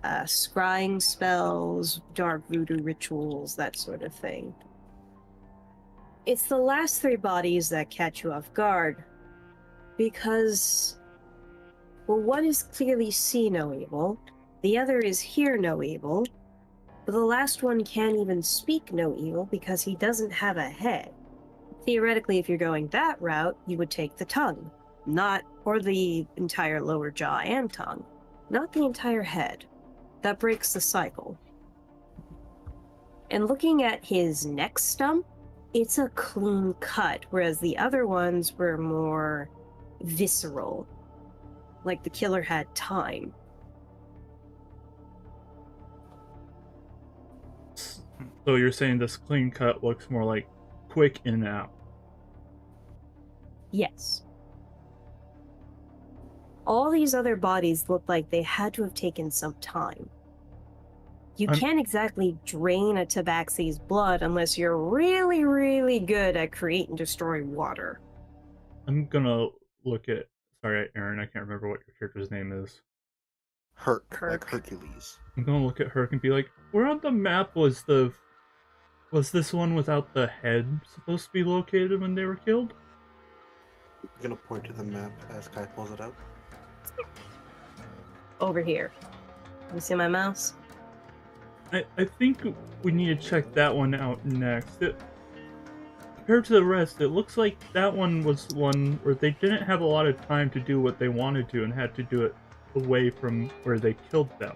scrying spells, dark voodoo rituals, that sort of thing. It's the last three bodies that catch you off guard, because, well, one is clearly see no evil, the other is hear no evil, but the last one can't even speak no evil because he doesn't have a head. Theoretically, if you're going that route, you would take the tongue, or the entire lower jaw and tongue, not the entire head. That breaks the cycle. And looking at his neck stump, it's a clean cut, whereas the other ones were more visceral. Like the killer had time. So you're saying this clean cut looks more like quick in and out? Yes. All these other bodies look like they had to have taken some time. You can't exactly drain a tabaxi's blood unless you're really, really good at create and destroy water. I'm gonna look at... Sorry, Aaron, I can't remember what your character's name is. Herc, like Herc. Hercules. I'm gonna look at Herc and be like, where on the map was this one without the head supposed to be located when they were killed? I'm gonna point to the map as Kai pulls it up. Over here. You see my mouse? I think we need to check that one out next. Compared to the rest, it looks like that one was one where they didn't have a lot of time to do what they wanted to and had to do it away from where they killed them.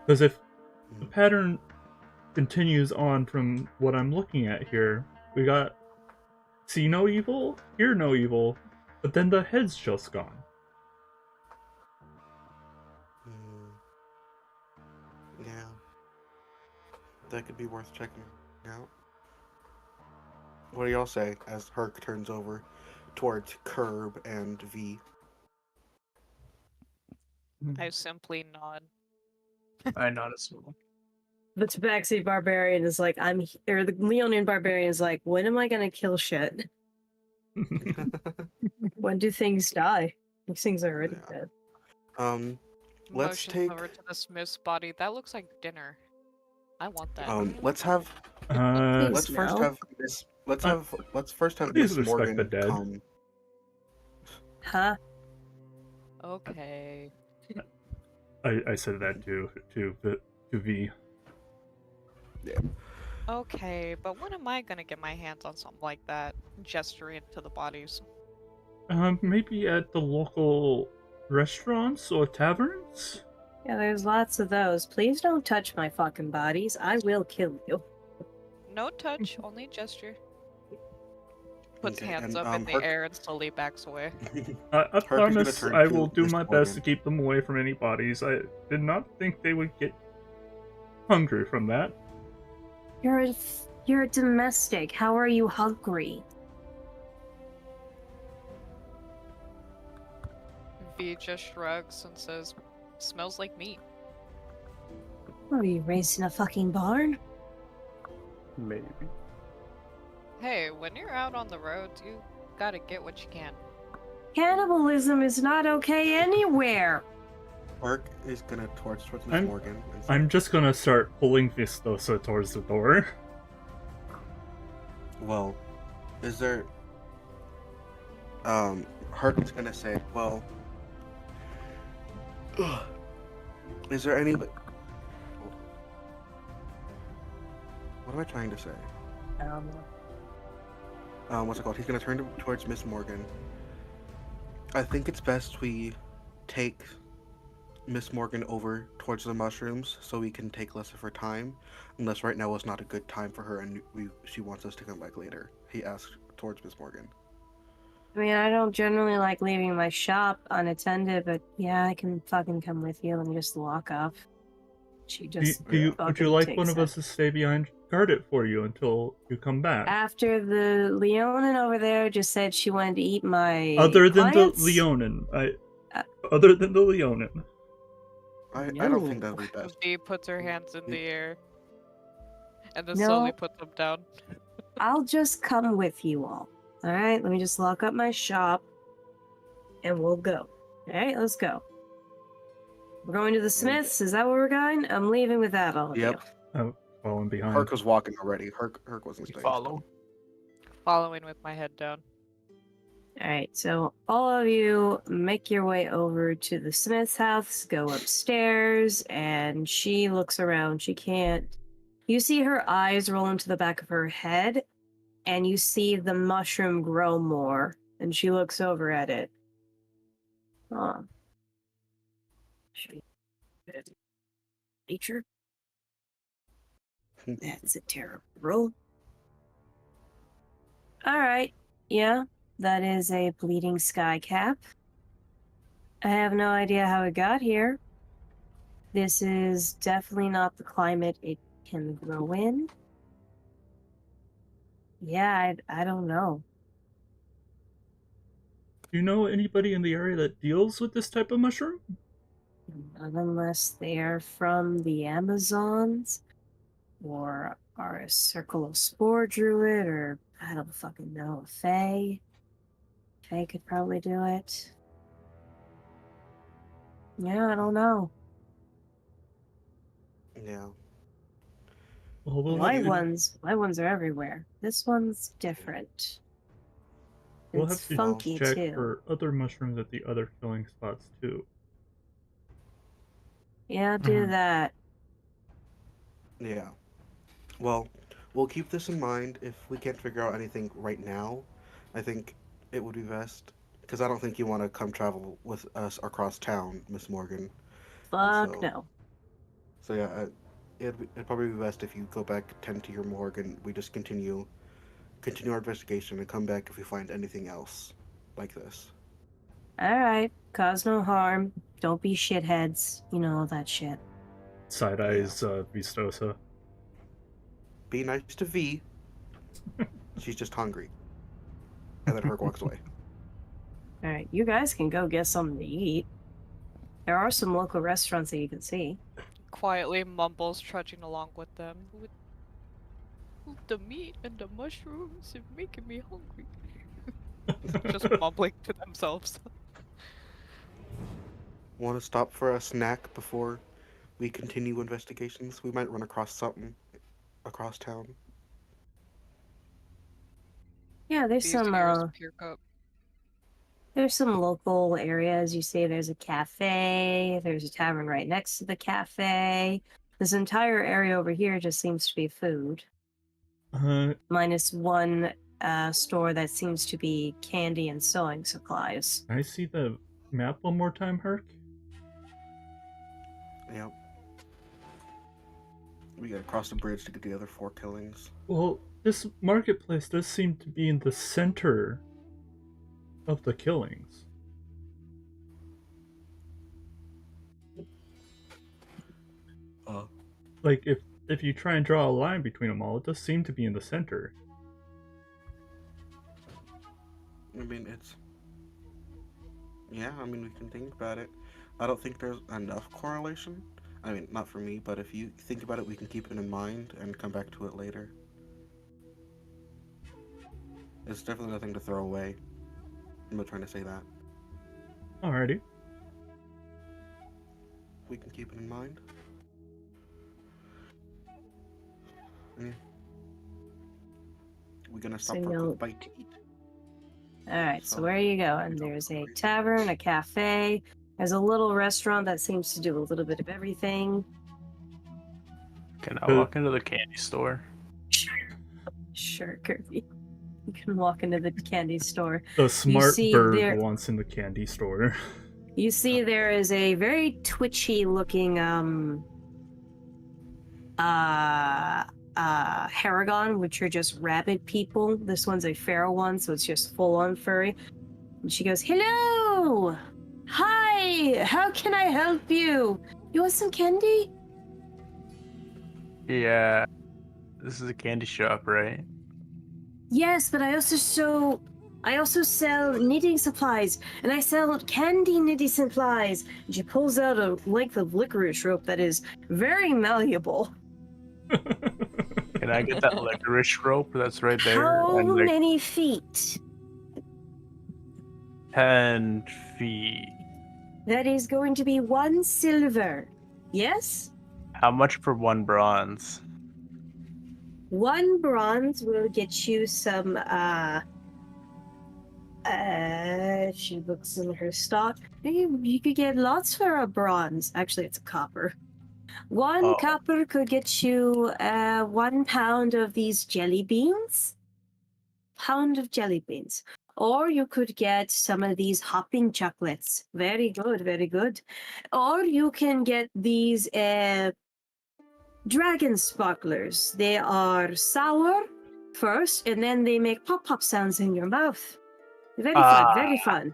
Because if the pattern continues on from what I'm looking at here, we got see no evil, hear no evil, but then the head's just gone. Yeah. That could be worth checking out. What do y'all say as Herc turns over towards Curb and V? I simply nod. I nod as well. The Tabaxi barbarian is like, or the Leonian barbarian is like, when am I gonna kill shit? When do things die? These things are already dead. Let's Motion take. over to the smith's body. That looks like dinner. I want that. Let's have. Please Let's first no. have this. Let's first have Please Miss respect the Morgan dead. come. Huh? Okay. I said that to V. Okay, but when am I gonna get my hands on something like that? Gesturing to the bodies. Maybe at the local restaurants or taverns. Yeah, there's lots of those. Please don't touch my fucking bodies. I will kill you. No touch, only gesture. Puts Okay, hands and, up in the Herc- air and slowly backs away. I Herc is gonna promise turn I to will do Miss my best Morgan. to keep them away from any bodies. I did not think they would get hungry from that. You're a domestic. How are you hungry? V just shrugs and says, "Smells like meat." Are you raised in a fucking barn? Maybe. Hey, when you're out on the roads, you gotta get what you can. Cannibalism is not okay anywhere. Herc is gonna towards Miss I'm- Morgan. And say, I'm just gonna start pulling Vistosa towards the door. Well, is there? Herc is gonna say, well, is there any? What am I trying to say? What's it called? He's gonna turn towards Miss Morgan. I think it's best we take Miss Morgan over towards the mushrooms so we can take less of her time. Unless right now is not a good time for her and she wants us to come back later. He asked towards Miss Morgan. I mean, I don't generally like leaving my shop unattended, but yeah, I can fucking come with you. Let me just walk off. She just Would you fucking like one takes of it. us to stay behind, guard it for you until you come back? After the Leonin over there just said she wanted to eat my Other than the clients? Leonin, Uh, other than the Leonin. I don't think No. that would be best. V puts her hands in the air and then No. slowly puts them down. I'll just come with you all. All right, let me just lock up my shop, and we'll go. All right, let's go. We're going to the Smiths. Is that where we're going? I'm leaving without all of Yep. I'm following behind. Herc was walking already. Herc wasn't We staying. follow. Following with my head down. you. All right, so all of you make your way over to the Smith's house. Go upstairs, and she looks around. She can't. You see her eyes roll into the back of her head, and you see the mushroom grow more. And she looks over at it. Oh. Should be good. Nature. That's a terrible roll. Alright, yeah, that is a bleeding sky cap. I have no idea how it got here. This is definitely not the climate it can grow in. Yeah, I don't know. Do you know anybody in the area that deals with this type of mushroom? Not unless they are from the Amazons or are a Circle of Spore Druid or I don't fucking know, a Fae. Fae could probably do it. Yeah, I don't know. Yeah. Well, we'll White have to, ones are everywhere. This one's different. we'll It's have to funky check too. for other mushrooms at the other filling spots too. Yeah, do Mhm. that. Yeah. Well, we'll keep this in mind. If we can't figure out anything right now, I think it would be best. Because I don't think you want to come travel with us across town, Miss Morgan. Fuck so- no. So yeah, it'd probably be best if you go back, tend to your morgue, and we just continue our investigation and come back if we find anything else like this. Alright, cause no harm. Don't be shitheads. You know all that shit. Side eyes, Vistosa. Be nice to V. She's just hungry. And then Herc walks away. Alright, you guys can go get something to eat. There are some local restaurants that you can see. Quietly mumbles, trudging along with them. With the meat and the mushrooms are making me hungry. Just mumbling to themselves. Want to stop for a snack before we continue investigations? We might run across something across town. Yeah, there's These some ears perk up. There's some local areas. You see there's a cafe, there's a tavern right next to the cafe. This entire area over here just seems to be food. Minus one store that seems to be candy and sewing supplies. Can I see the map one more time, Herc? Yep. We gotta cross the bridge to get the other 4 killings. Well, this marketplace does seem to be in the center of the killings. Like, if you try and draw a line between them all, it does seem to be in the center. I mean, it's... Yeah, I mean, we can think about it. I don't think there's enough correlation. I mean, not for me, but if you think about it, we can keep it in mind and come back to it later. It's definitely nothing to throw away. I'm not trying to say that. Alrighty. We can keep it in mind. We're gonna stop So for a you'll- quick bite to eat. Alright, so where are you going? There's a tavern, a cafe, there's a little restaurant that seems to do a little bit of everything. Can I walk into the candy store? Sure, Kirby. You can walk into the candy store. The smart see bird there- wants in the candy store. You see there is a very twitchy looking Haragon, which are just rabbit people. This one's a feral one, so it's just full on furry. And she goes, "Hello! Hi! How can I help you? You want some candy?" Yeah. This is a candy shop, right? Yes, but I also sell knitting supplies, and I sell candy knitting supplies. And she pulls out a length of licorice rope that is very malleable. Can I get that licorice rope that's right there? How And, like, many feet? 10 feet. That is going to be 1 silver. Yes? How much for 1 bronze? 1 bronze will get you some, she looks in her stock. You could get lots for a bronze. Actually, it's a copper. 1 Oh. copper could get you, 1 pound of these jelly beans. Pound of jelly beans. Or you could get some of these hopping chocolates. Very good, very good. Or you can get these, dragon sparklers. They are sour first, and then they make pop-pop sounds in your mouth. Very fun, very fun.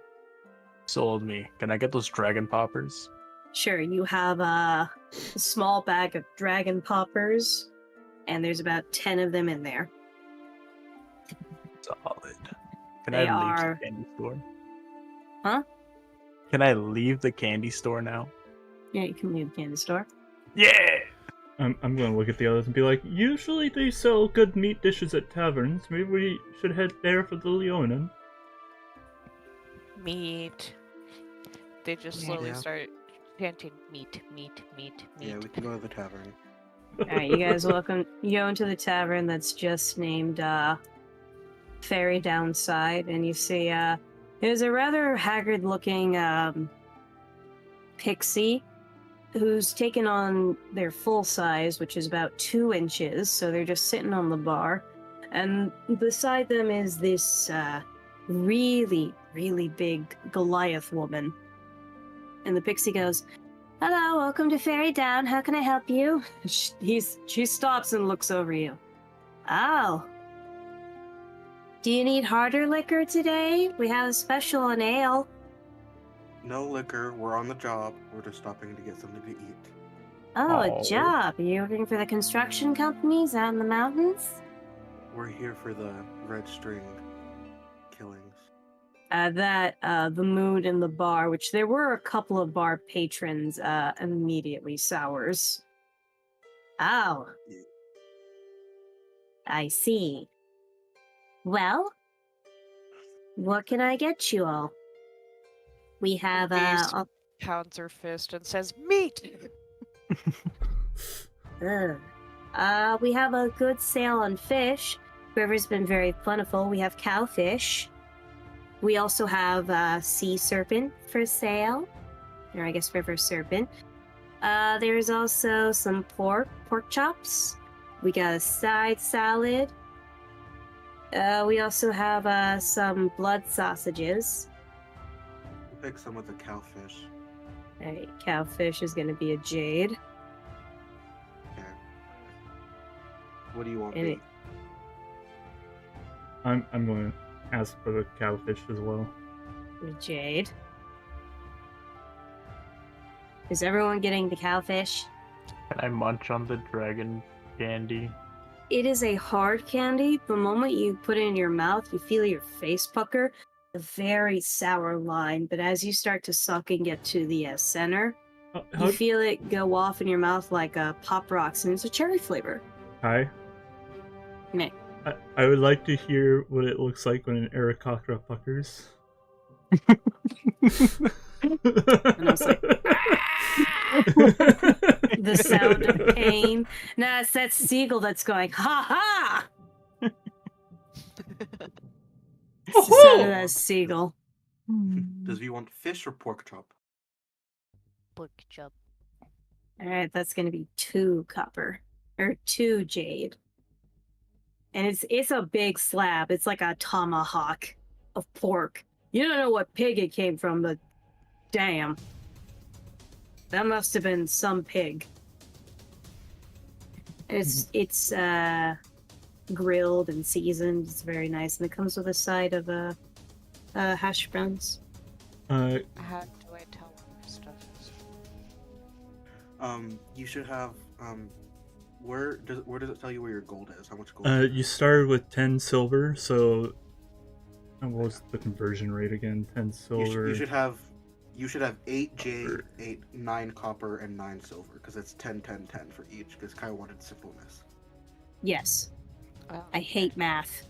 Sold me. Can I get those dragon poppers? Sure, you have a small bag of dragon poppers, and there's about 10 of them in there. Solid. Can They I leave are- the candy store? Huh? Can I leave the candy store now? Yeah, you can leave the candy store. Yeah! I'm gonna look at the others and be like, usually they sell good meat dishes at taverns. Maybe we should head there for the Leonin. Meat. They just slowly Yeah. start chanting meat, meat, meat, meat. Yeah, we can go to the tavern. Alright, you guys welcome. You go into the tavern that's just named Fairy Downside, and you see there's a rather haggard looking pixie who's taken on their full size, which is about 2 inches, so they're just sitting on the bar. And beside them is this really, really big Goliath woman. And the pixie goes, "Hello, welcome to Fairy Down. How can I help you?" She stops and looks over you. "Oh. Do you need harder liquor today? We have a special on ale." No liquor, we're on the job. We're just stopping to get something to eat. "Oh, Oh. a job. Are you working for the construction companies out in the mountains?" We're here for the red string killings. The mood in the bar, which there were a couple of bar patrons, immediately sours. "Oh. I see. Well, what can I get you all? We have, These- Pounds her fist and says, meat! we have a good sale on fish. River's been very plentiful. We have cowfish. We also have sea serpent for sale, or I guess river serpent. There's also some pork chops. We got a side salad. We also have some blood sausages. Pick some with the cowfish. Alright, cowfish is gonna be a jade. Okay. What do you want? And B? it- I'm going to ask for the cowfish as well. A jade. Is everyone getting the cowfish? Can I munch on the dragon candy? It is a hard candy. The moment you put it in your mouth, you feel your face pucker. A very sour line, but as you start to suck and get to the center, How, you feel it go off in your mouth like Pop Rocks, and it's a cherry flavor. hi. Meh. I would like to hear what it looks like when an Aarakocra puckers. And I was like, the sound of pain. Nah, it's that seagull that's going, ha ha! It's the sound of that seagull. Does V want fish or pork chop? Book chub. Alright, that's gonna be 2 copper. Or 2 jade. And it's a big slab. It's like a tomahawk of pork. You don't know what pig it came from, but damn. That must have been some pig. It's grilled and seasoned. It's very nice, and it comes with a side of hash browns. How do I tell what my stuff is? You should have where does it tell you where your gold is? How much gold? you started with 10 silver, so what was the conversion rate again? 10 silver. You should have 8 jade, 9 copper, and 9 silver because it's 10, 10, 10 for each. Because Kai wanted simpleness. Yes, Oh, I hate math.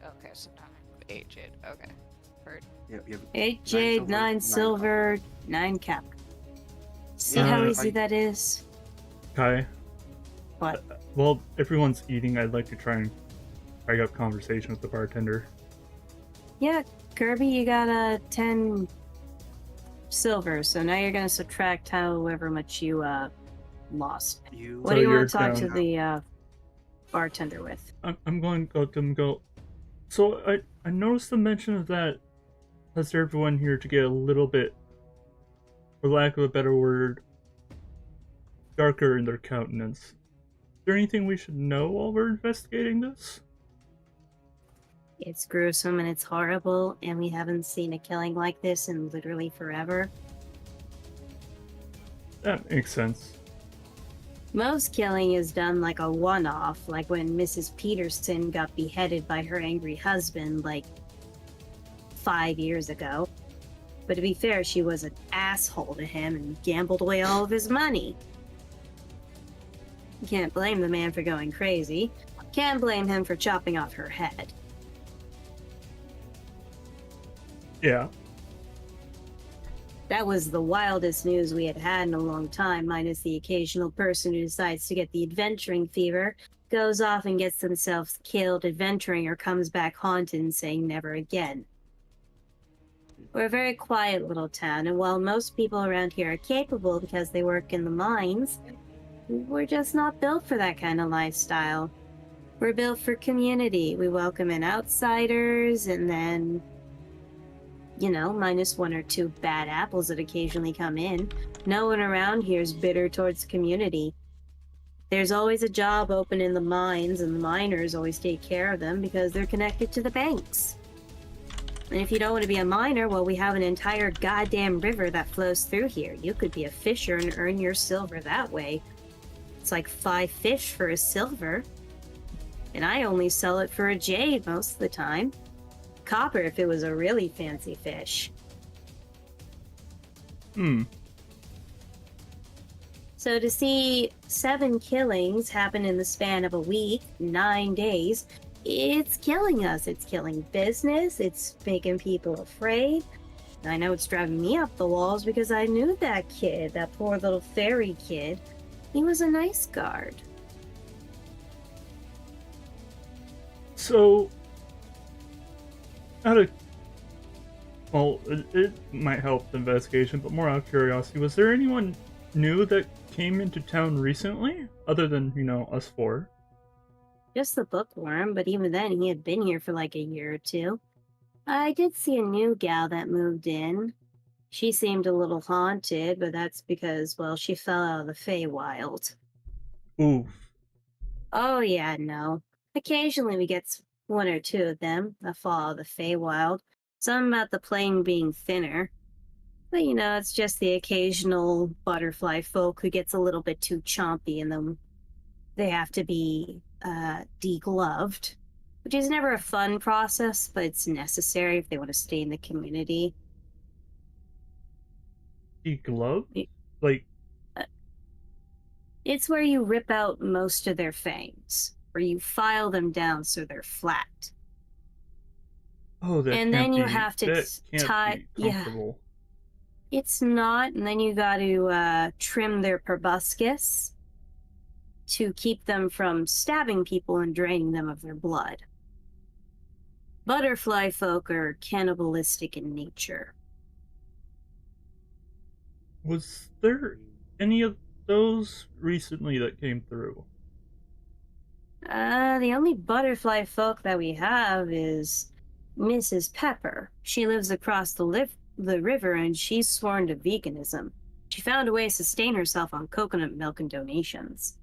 Okay, so now I have 8 jade. Okay. Heard. Yeah, you have 8 silver, jade, 9 9 silver, 9 cap. See how easy that is? Kai, What? while everyone's eating, I'd like to try and strike up conversation with the bartender. Yeah, Kirby, you got 10 silver, so now you're gonna subtract however much you lost. You. What So do you you're want to talk to down- the bartender with? I'm going to go to him and go. So I noticed the mention of that has everyone here to get a little bit, for lack of a better word, darker in their countenance. Is there anything we should know while we're investigating this? It's gruesome and it's horrible, and we haven't seen a killing like this in literally forever. That makes sense. Most killing is done like a one-off, like when Mrs. Peterson got beheaded by her angry husband like 5 years ago. But to be fair, she was an asshole to him and gambled away all of his money. You can't blame the man for going crazy. Can't blame him for chopping off her head. Yeah. That was the wildest news we had had in a long time, minus the occasional person who decides to get the adventuring fever, goes off and gets themselves killed adventuring, or comes back haunted and saying never again. We're a very quiet little town, and while most people around here are capable because they work in the mines, we're just not built for that kind of lifestyle. We're built for community. We welcome in outsiders, and then, you know, minus 1 or 2 bad apples that occasionally come in. No one around here is bitter towards the community. There's always a job open in the mines, and the miners always take care of them because they're connected to the banks. And if you don't want to be a miner, well, we have an entire goddamn river that flows through here. You could be a fisher and earn your silver that way. It's like 5 fish for a silver. And I only sell it for a jade most of the time. Copper if it was a really fancy fish. So to see 7 killings happen in the span of a week, 9 days, it's killing us. It's killing business. It's making people afraid. I know it's driving me up the walls because I knew that kid, that poor little fairy kid. He was a nice guard. So, out of Well, it might help the investigation, but more out of curiosity, was there anyone new that came into town recently, other than us four? Just the bookworm, but even then he had been here for like a year or two. I did see a new gal that moved in. She seemed a little haunted, but that's because, well, she fell out of the Feywild. Oof. Oh, yeah, no. Occasionally we get one or two of them that fall out of the Feywild. Some about the plane being thinner. But, it's just the occasional butterfly folk who gets a little bit too chompy and then they have to be degloved, which is never a fun process, but it's necessary if they want to stay in the community. Deglove? Y- Like, It's where you rip out most of their fangs, or you file them down so they're flat. oh, that And can't then you be- have to that can't tie- be yeah. comfortable. It's not, and then you got to trim their proboscis to keep them from stabbing people and draining them of their blood. Butterfly folk are cannibalistic in nature. Was there any of those recently that came through? The only butterfly folk that we have is Mrs. Pepper. She lives across the river and she's sworn to veganism. She found a way to sustain herself on coconut milk and donations.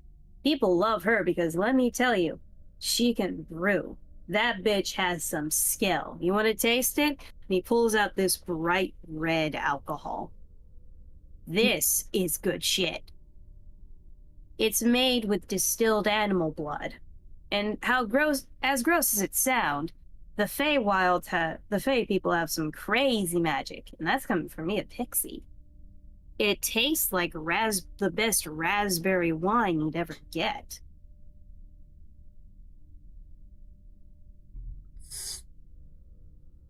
People love her because, let me tell you, she can brew. That bitch has some skill. You want to taste it? And he pulls out this bright red alcohol. This is good shit. It's made with distilled animal blood. And as gross as it sounds, the Fey people have some crazy magic, and that's coming from me, a pixie. It tastes like the best raspberry wine you'd ever get.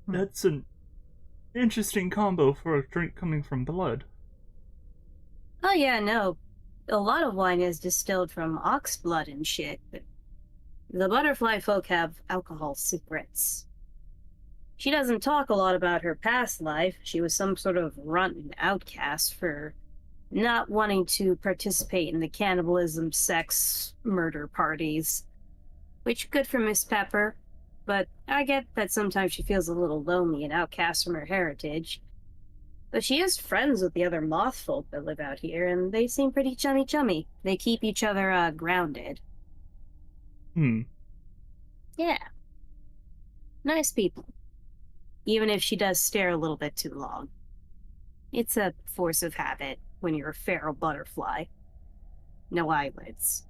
That's an interesting combo for a drink coming from blood. Oh yeah, no. A lot of wine is distilled from ox blood and shit, but the butterfly folk have alcohol secrets. She doesn't talk a lot about her past life. She was some sort of runt and outcast for not wanting to participate in the cannibalism, sex, murder parties. Which, good for Miss Pepper, but I get that sometimes she feels a little lonely and outcast from her heritage. But she is friends with the other moth folk that live out here, and they seem pretty chummy. They keep each other, grounded. Yeah. Nice people. Even if she does stare a little bit too long. It's a force of habit when you're a feral butterfly. No eyelids.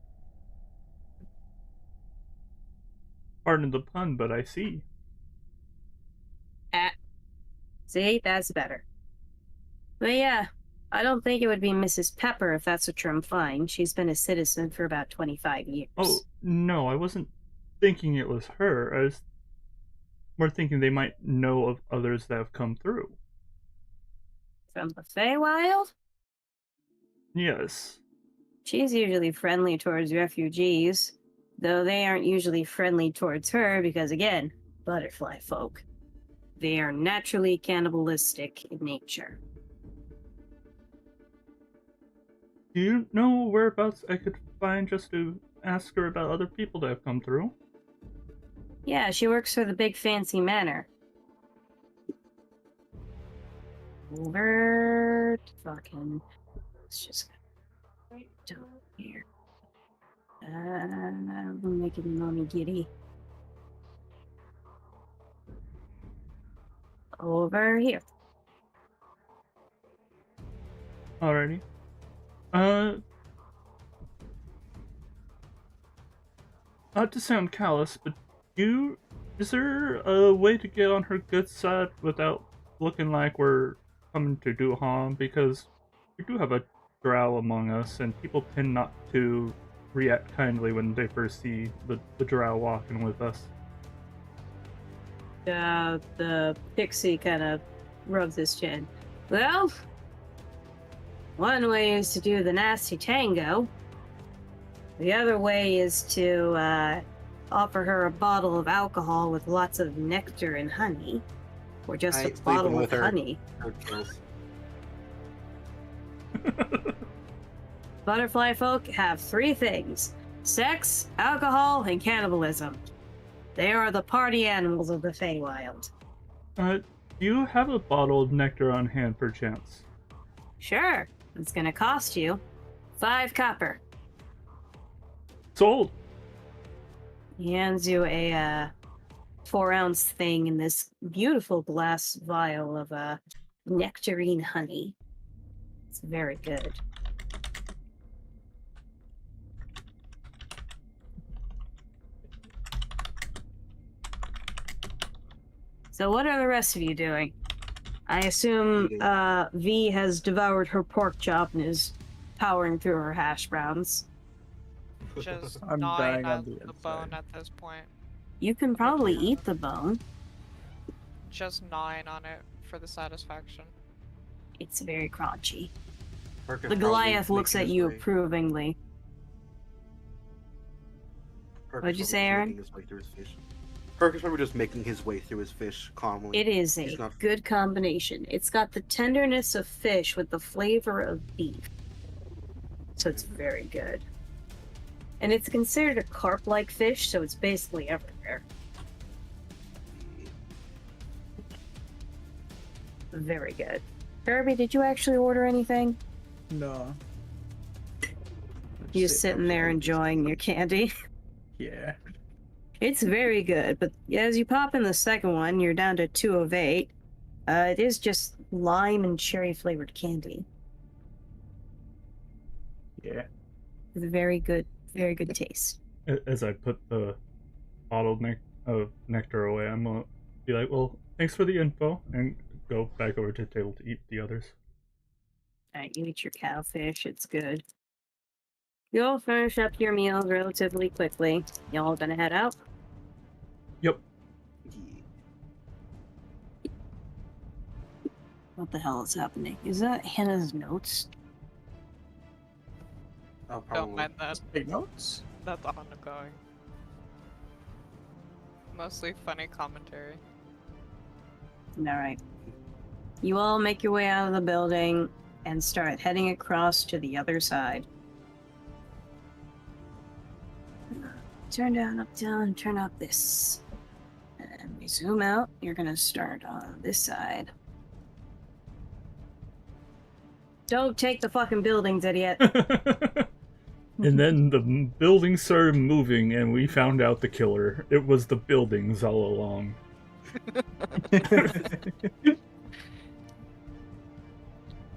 Pardon the pun, but I see. See, that's better. But yeah, I don't think it would be Mrs. Pepper if that's what you're implying. She's been a citizen for about 25 years. Oh, no, I wasn't thinking it was her. I was more thinking they might know of others that have come through. From the Feywild? Yes. She's usually friendly towards refugees, though they aren't usually friendly towards her because, again, butterfly folk. They are naturally cannibalistic in nature. Do you know whereabouts I could find just to ask her about other people that have come through? Yeah, she works for the Big Fancy Manor. Over to fucking... Let's just go right down here. Making mommy giddy. Over here. Alrighty. Not to sound callous, but is there a way to get on her good side without looking like we're coming to do harm? Because we do have a drow among us, and people tend not to react kindly when they first see the drow walking with us. The pixie kind of rubs his chin. Well, one way is to do the nasty tango. The other way is to offer her a bottle of alcohol with lots of nectar and honey. Or just I a ain't bottle sleeping of with her. honey. Her kills. Butterfly folk have 3 things: sex, alcohol, and cannibalism. They are the party animals of the Feywild. Do you have a bottle of nectar on hand, perchance? Sure, it's gonna cost you 5 copper. Sold! He hands you a 4-ounce thing in this beautiful glass vial of nectarine honey. It's very good. So what are the rest of you doing? I assume Eating. V has devoured her pork chop and is powering through her hash browns. Just I'm gnawing dying at on the the bone inside. at this point. You can probably eat the bone. Just gnawing on it for the satisfaction. It's very crunchy. Herc is The probably Goliath looks making at his you way- approvingly. Herc What'd is you probably say, just Aaron? making his way through his fish. Herc is probably just making his way through his fish calmly. It is He's a not- good combination. It's got the tenderness of fish with the flavor of beef. So it's very good. And it's considered a carp-like fish, so it's basically everywhere. Very good. Kirby, did you actually order anything? No. You just sitting there enjoying your candy? Yeah. It's very good, but as you pop in the second one, you're down to 2 of 8. It is just lime and cherry flavored candy. Yeah. With a very good taste. As I put the bottle of nectar away, I'm gonna be like, well, thanks for the info, and go back over to the table to eat the others. Alright, you eat your cowfish, it's good. You'll finish up your meals relatively quickly. Y'all gonna head out? Yep. Yeah. What the hell is happening? Is that Hannah's notes? Oh, Don't probably. mind that. Take notes? That's ongoing. Mostly funny commentary. Alright. You all make your way out of the building and start heading across to the other side. Turn down, up, down, turn up this. And we zoom out. You're gonna start on this side. Don't take the fucking buildings, idiot. And then the building started moving, and we found out the killer. It was the buildings all along.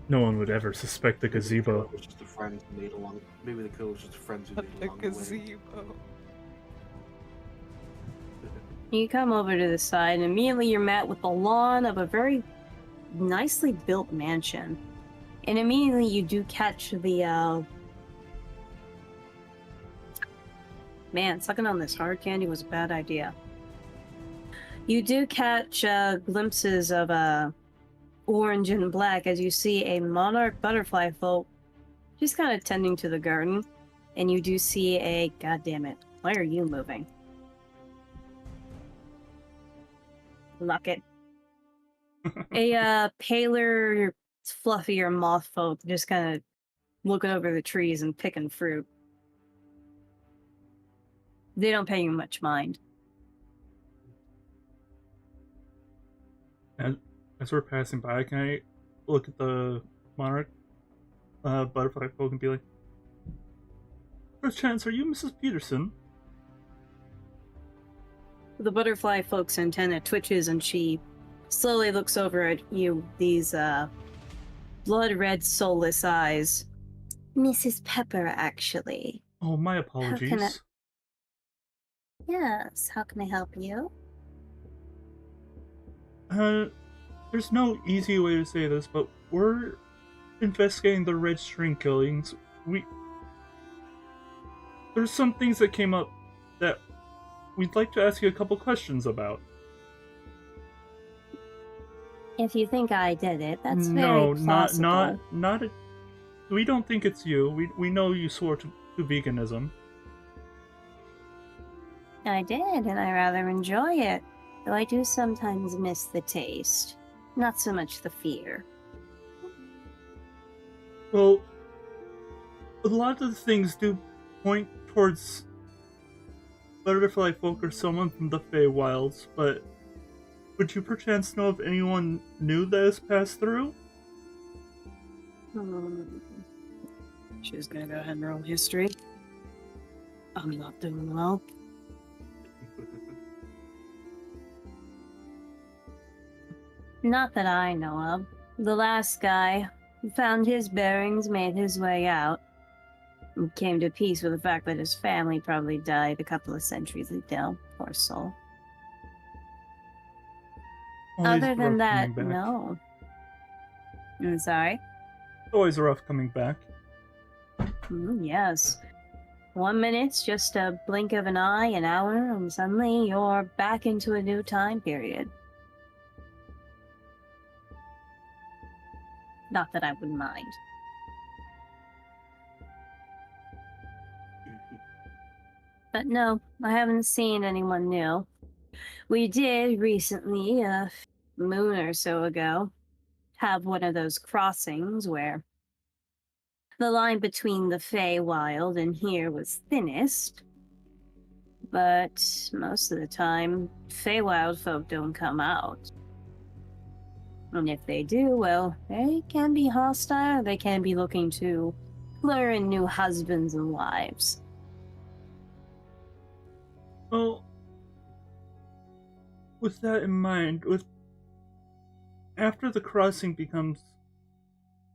No one would ever suspect the Maybe the gazebo. killer was just a friend who made along. Maybe the killer was just friends who made The along the way. gazebo. You come over to the side, and immediately you're met with the lawn of a very nicely built mansion. And immediately you do catch the, Man, sucking on this hard candy was a bad idea. You do catch glimpses of orange and black as you see a monarch butterfly folk just kind of tending to the garden. And you do see a... God damn it. Why are you moving? Luck it. A paler, fluffier moth folk just kind of looking over the trees and picking fruit. They don't pay you much mind. As we're passing by, can I look at the monarch butterfly folk and be like, first chance, are you Mrs. Peterson? The butterfly folk's antenna twitches and she slowly looks over at you, these blood-red, soulless eyes. Mrs. Pepper, actually. Oh, my can I- apologies. Yes, how can I help you? There's no easy way to say this, but we're investigating the Red String killings. There's some things that came up that we'd like to ask you a couple questions about. If you think I did it, that's No, very plausible. not. We don't think it's you. We know you swore to veganism. I did, and I rather enjoy it. Though I do sometimes miss the taste. Not so much the fear. Well, a lot of the things do point towards butterfly folk or someone from the Feywilds, but would you perchance know if anyone new that has passed through? She's gonna go ahead and roll history. I'm not doing well. Not that I know of. The last guy who found his bearings made his way out and came to peace with the fact that his family probably died a couple of centuries ago. Poor soul. Always Other than rough that, coming back. no. I'm sorry? Always rough coming back. Yes. 1 minute's just a blink of an eye, an hour, and suddenly you're back into a new time period. Not that I would mind. But no, I haven't seen anyone new. We did recently, a moon or so ago, have one of those crossings where the line between the Feywild and here was thinnest. But most of the time, Feywild folk don't come out. And if they do, well, they can be hostile, they can be looking to lure in new husbands and wives. Well, with that in mind, after the crossing becomes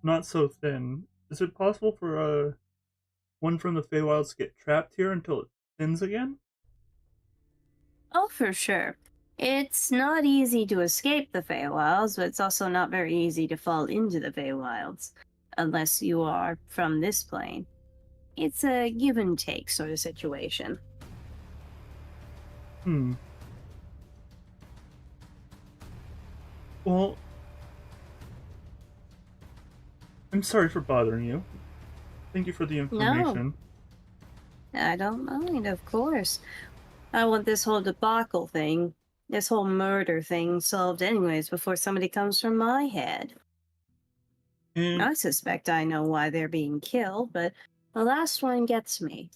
not so thin, is it possible for one from the Feywilds to get trapped here until it thins again? Oh, for sure. It's not easy to escape the Feywilds, but it's also not very easy to fall into the Feywilds, unless you are from this plane. It's a give and take sort of situation. Well, I'm sorry for bothering you. Thank you for the information. I don't mind, of course. I want this whole debacle thing, this whole murder thing solved anyways before somebody comes from my head. And I suspect I know why they're being killed, but the last one gets me.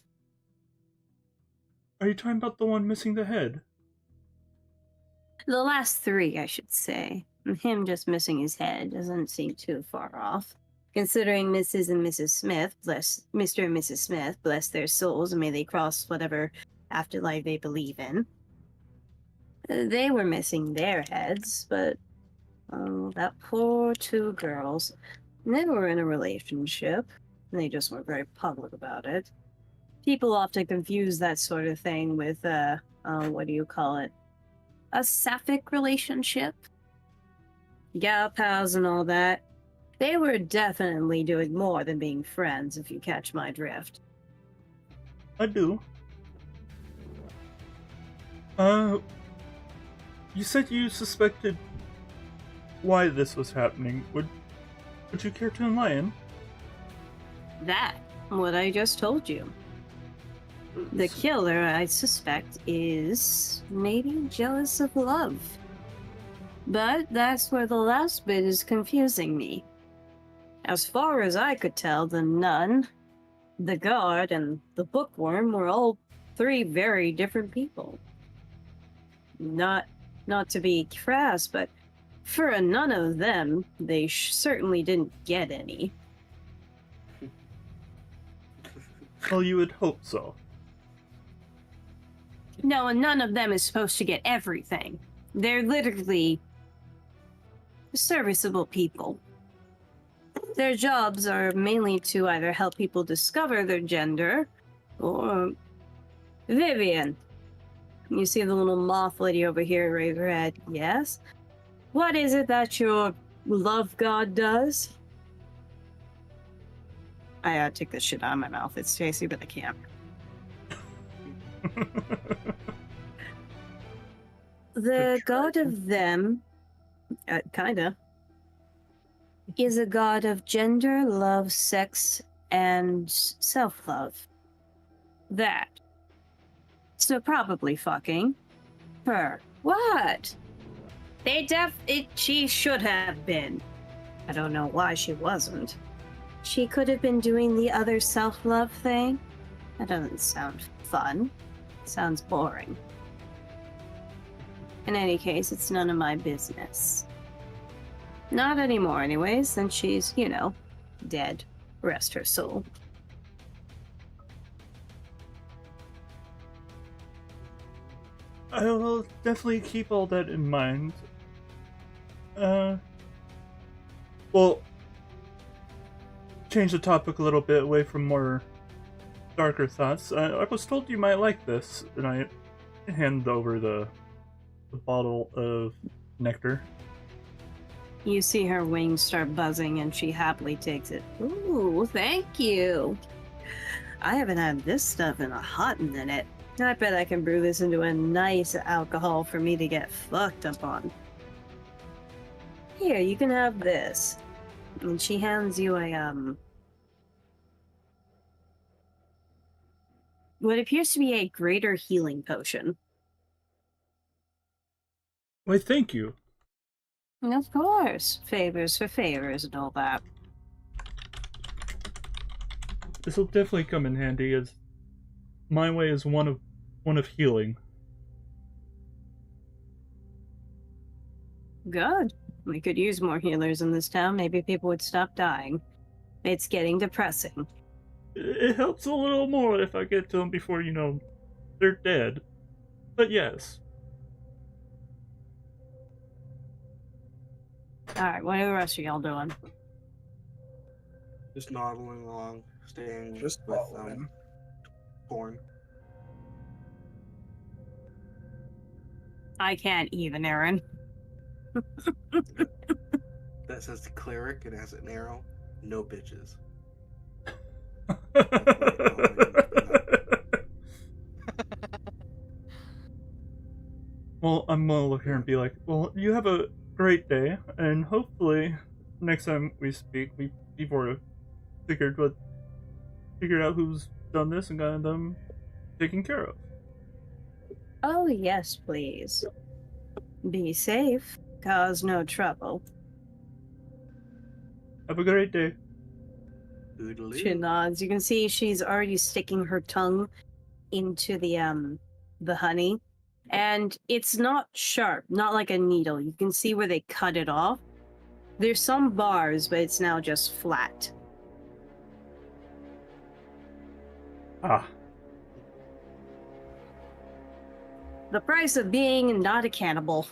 are you talking about the one missing the head? The last three, I should say. Him just missing his head doesn't seem too far off. Considering Mrs. and Mrs. Smith, bless Mr. and Mrs. Smith, bless their souls, and may they cross whatever afterlife they believe in. They were missing their heads, but oh, that poor two girls. They were in a relationship, and they just weren't very public about it. People often confuse that sort of thing with, what do you call it? A sapphic relationship? Gal pals and all that. They were definitely doing more than being friends, if you catch my drift. I do. You said you suspected why this was happening. Would you care to enlighten? That, what I just told you. The killer, I suspect, is maybe jealous of love. But that's where the last bit is confusing me. As far as I could tell, the nun, the guard, and the bookworm were all three very different people. Not to be crass, but for a none of them, they certainly didn't get any. Well, you would hope so. No, and none of them is supposed to get everything. They're literally serviceable people. Their jobs are mainly to either help people discover their gender, or... Vivian. You see the little moth lady over here raise her head. Yes? What is it that your love god does? I take this shit out of my mouth. It's tasty, but I can't. The god of them, kinda, is a god of gender, love, sex, and self-love. That. So probably fucking her. What? She should have been. I don't know why she wasn't. She could have been doing the other self-love thing. That doesn't sound fun. It sounds boring. In any case, it's none of my business. Not anymore, anyways, since she's, dead. Rest her soul. I will definitely keep all that in mind. Well, change the topic a little bit away from more darker thoughts. I was told you might like this, and I hand over the bottle of nectar. You see her wings start buzzing and she happily takes it. Ooh, thank you. I haven't had this stuff in a hot minute. I bet I can brew this into a nice alcohol for me to get fucked up on. Here, you can have this. And she hands you a, what appears to be a greater healing potion. Why, thank you. Of course. Favors for favors and all that. This will definitely come in handy, as my way is one of healing. Good. We could use more healers in this town. Maybe people would stop dying. It's getting depressing. It helps a little more if I get to them before, they're dead. But yes. Alright, what are the rest of y'all doing? Just nodding along, staying Just with following. Porn. I can't even, Aaron. That says the cleric and has an arrow. No bitches. Well, I'm gonna look here and be like, well, you have a great day, and hopefully next time we speak, we've already figured out who's done this and gotten them taken care of. Oh, yes, please. Be safe. Cause no trouble. Have a great day. Oodaloo. She nods. You can see she's already sticking her tongue into the honey. And it's not sharp, not like a needle. You can see where they cut it off. There's some bars, but it's now just flat. Ah. The price of being not a cannibal.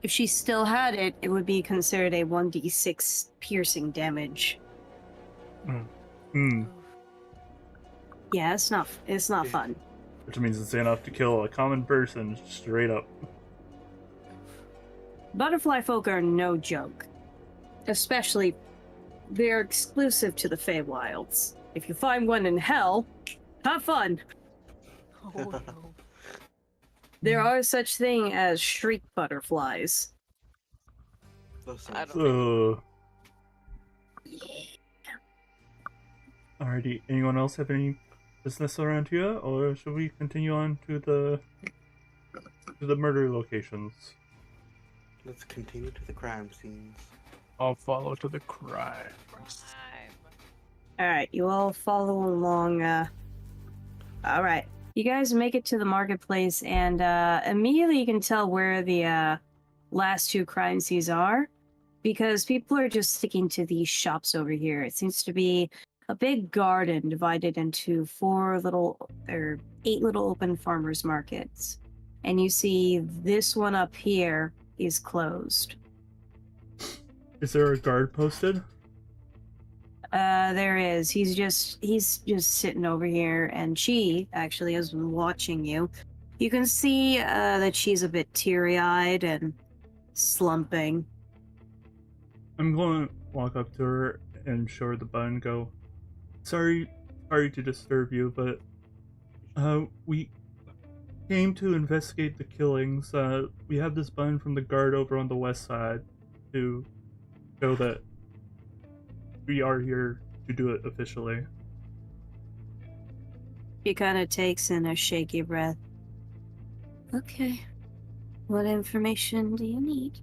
If she still had it, it would be considered a 1d6 piercing damage. Hmm. Yeah, it's not fun. Which means it's enough to kill a common person straight up. Butterfly folk are no joke. Especially, they're exclusive to the Feywilds. If you find one in hell, have fun. Oh no. There are such thing as shriek butterflies. Those I sounds- don't- Alrighty, anyone else have any business around here, or should we continue on to the murder locations? Let's continue to the crime scenes. I'll follow to the crime. Alright, you all follow along, Alright. You guys make it to the marketplace, and, immediately you can tell where the, last two crime scenes are, because people are just sticking to these shops over here. It seems to be a big garden divided into 8 little open farmers markets. And you see this one up here is closed. Is there a guard posted? There is. He's just sitting over here, and she actually is watching you. You can see that she's a bit teary-eyed and slumping. I'm going to walk up to her and show her the bun and go, Sorry to disturb you, but we came to investigate the killings. We have this bun from the guard over on the west side to show that we are here to do it officially. She kind of takes in a shaky breath. Okay. What information do you need?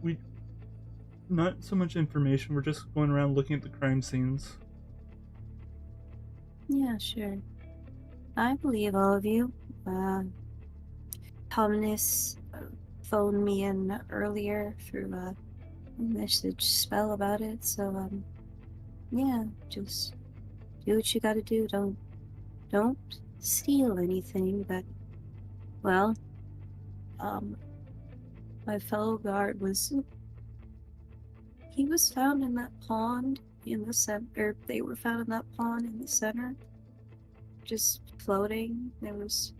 We not so much information. We're just going around looking at the crime scenes. Yeah, sure. I believe all of you. Thomas phoned me in earlier through a message spell about it, so yeah, just do what you gotta do. Don't steal anything, but well, my fellow guard he was found in that pond in the center. They were found in that pond in the center, just floating. There was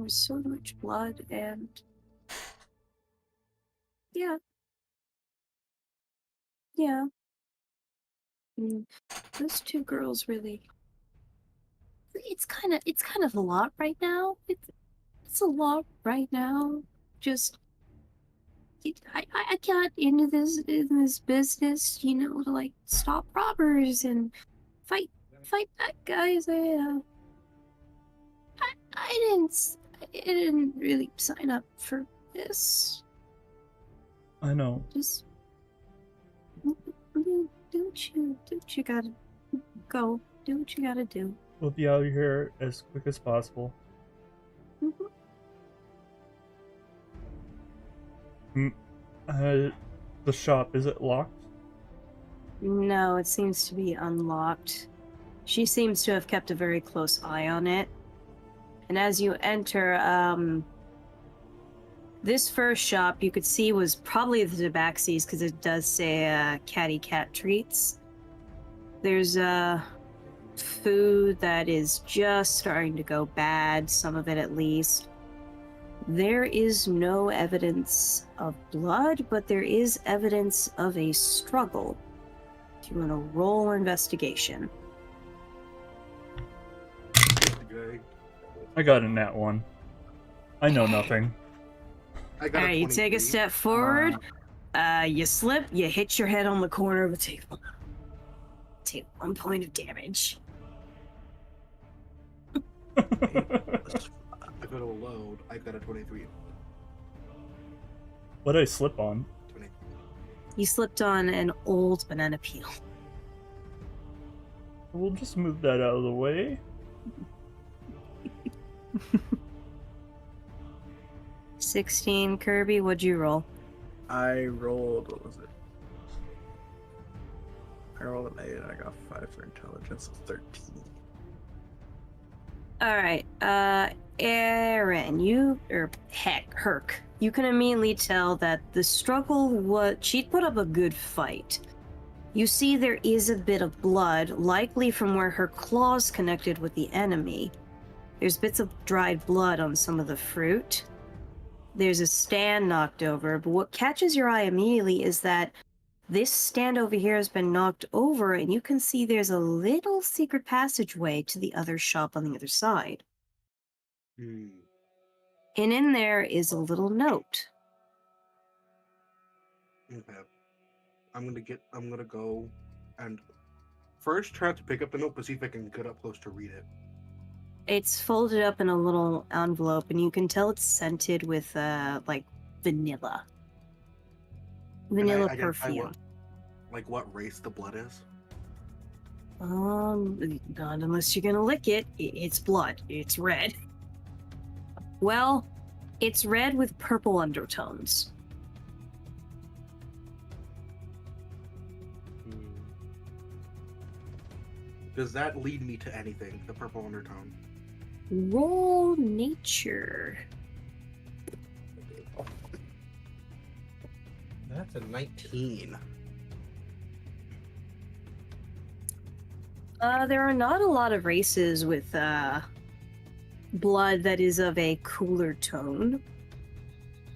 so much blood, and yeah. Mm, those two girls really. It's kind of a lot right now. It's a lot right now. Just I got into this business, to like stop robbers and fight bad guys. I didn't really sign up for this. I know. Just don't you gotta go? Do what you gotta do. We'll be out of here as quick as possible. The shop, is it locked? No, it seems to be unlocked. She seems to have kept a very close eye on it. And as you enter, this first shop you could see was probably the Tabaxi's because it does say Catty Cat Treats. There's food that is just starting to go bad, some of it at least. There is no evidence of blood, but there is evidence of a struggle. Do you want to roll investigation? Okay. I got a nat 1. I know nothing. I got Alright, a you take a 23. step forward, you slip, you hit your head on the corner of a table. Take 1 point of damage. I got a load. I got a 23. What did I slip on? 20. You slipped on an old banana peel. We'll just move that out of the way. 16, Kirby, what'd you roll? I rolled, what was it? I rolled an 8 and I got 5 for intelligence, 13. Alright, Aaron, Herc, you can immediately tell that the struggle she'd put up a good fight. You see there is a bit of blood, likely from where her claws connected with the enemy. There's bits of dried blood on some of the fruit. There's a stand knocked over, but what catches your eye immediately is that this stand over here has been knocked over, and you can see there's a little secret passageway to the other shop on the other side. And in there is a little note. Okay. I'm gonna go and first try to pick up the note, but see if I can get up close to read it. It's folded up in a little envelope, and you can tell it's scented with, like, vanilla. Vanilla And I identify perfume. what race the blood is. Not unless you're gonna lick it. It's blood. It's red. Well, it's red with purple undertones. Does that lead me to anything? The purple undertone. Roll nature. That's a 19. There are not a lot of races with, blood that is of a cooler tone.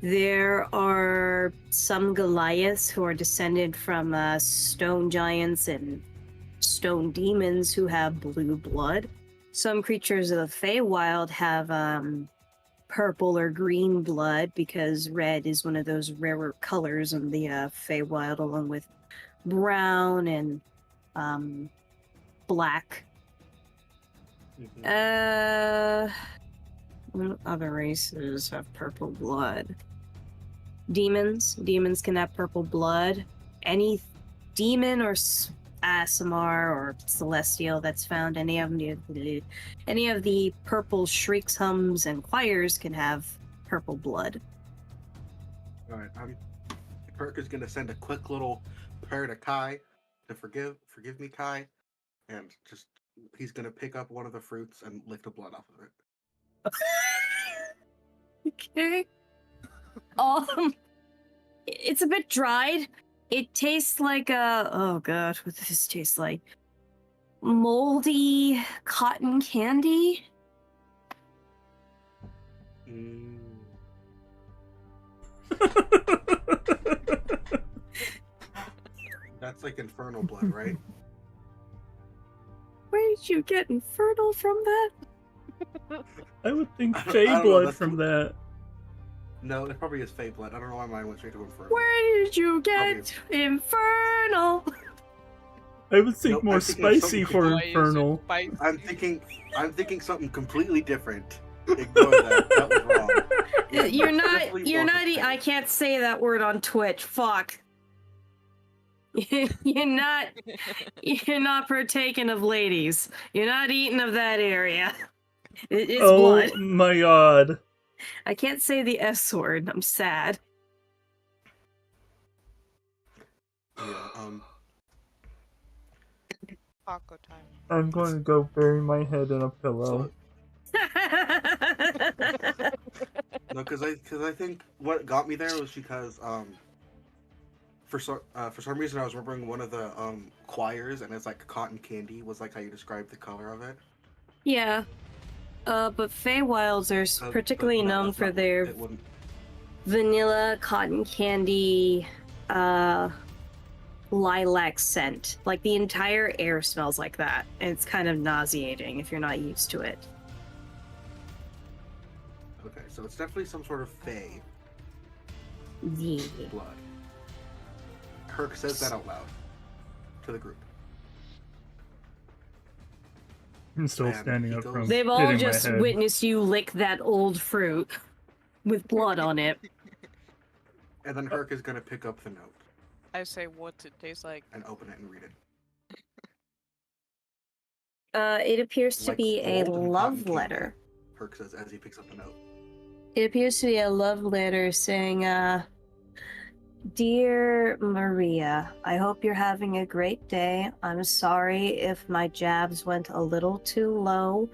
There are some Goliaths who are descended from, stone giants and stone demons who have blue blood. Some creatures of the Feywild have, purple or green blood because red is one of those rarer colors in the, Feywild, along with brown and, black. What other races have purple blood? Demons. Demons can have purple blood. Any demon or Asimar or Celestial that's found any of the purple shrieks, hums, and choirs can have purple blood. All right, Perk is gonna send a quick little prayer to Kai to forgive me, Kai, and just he's gonna pick up one of the fruits and lick the blood off of it. Okay. It's a bit dried. It tastes like oh god, what does this taste like? Moldy cotton candy? Mm. That's like infernal blood, right? Where did you get infernal from that? I would think I don't Fey know, blood that's from that. No, it probably is Fey blood. I don't know why mine went straight to infernal. Where did you get infernal? I would think Nope, more I'm thinking of spicy something for Why is it infernal. spicy? I'm thinking something completely different. Ignore that. That was wrong. Yeah, You're it's not. definitely You're more not. Fey. I can't say that word on Twitch. Fuck. You're not. You're not partaking of ladies. You're not eating of that area. It's Oh blood. my god. I can't say the S word. I'm sad. Yeah, Taco time. I'm going to go bury my head in a pillow. no, because I think what got me there was because for some reason I was remembering one of the choirs, and it's like cotton candy was like how you described the color of it. Yeah. But Feywilds are But particularly no, known that's for not- their it wouldn't. vanilla cotton candy lilac scent. Like the entire air smells like that. And it's kind of nauseating if you're not used to it. Okay, so it's definitely some sort of Fey Yeah. blood. Herc says that out loud to the group. I'm still Man, standing he up goes- from They've all hitting just my head. witnessed you lick that old fruit with blood on it. And then Herc is gonna pick up the note I say, what's it taste like? and open it and read it. It appears to Like be a gold and love cotton candy. letter. Herc says as he picks up the note. It appears to be a love letter saying, Dear Maria, I hope you're having a great day. I'm sorry if my jabs went a little too low,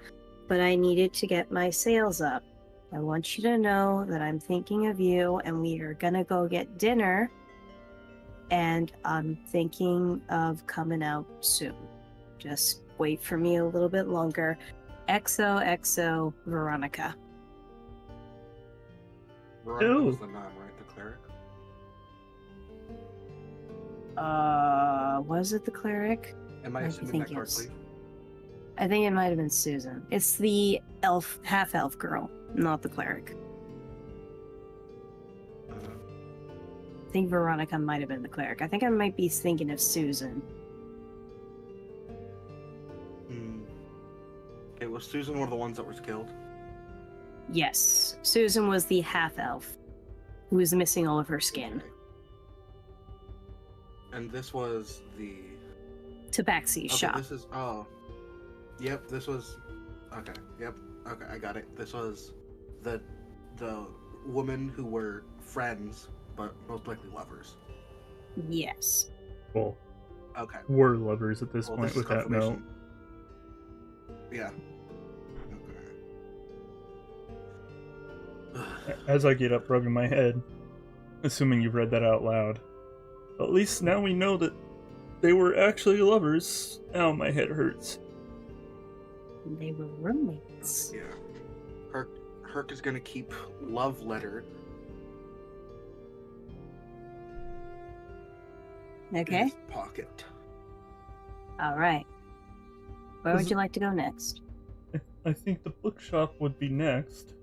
but I needed to get my sales up. I want you to know that I'm thinking of you and we are gonna go get dinner, and I'm thinking of coming out soon. Just wait for me a little bit longer. XOXO Veronica. Veronica was Ew. the nun, right? The cleric? Was it the cleric? Am I I assuming think that yes. correctly? I think it might have been Susan. It's the elf, half-elf girl, not the cleric. I think Veronica might have been the cleric. I think I might be thinking of Susan. Okay, was Susan one of the ones that was killed? Yes, Susan was the half-elf who was missing all of her skin. Okay. And this was the Tabaxi's shop. This is yep. This was okay. Yep. Okay, I got it. This was the woman who were friends, but most likely lovers. Yes. Well, Okay. we're lovers at this Well, point this is with that note. confirmation. Yeah. Okay. As I get up rubbing my head, assuming you've read that out loud. At least now we know that they were actually lovers. Ow, my head hurts. They were roommates. Yeah. Herc is gonna keep love letter in Okay. his pocket. All right. Where would Is- you like to go next? I think the bookshop would be next.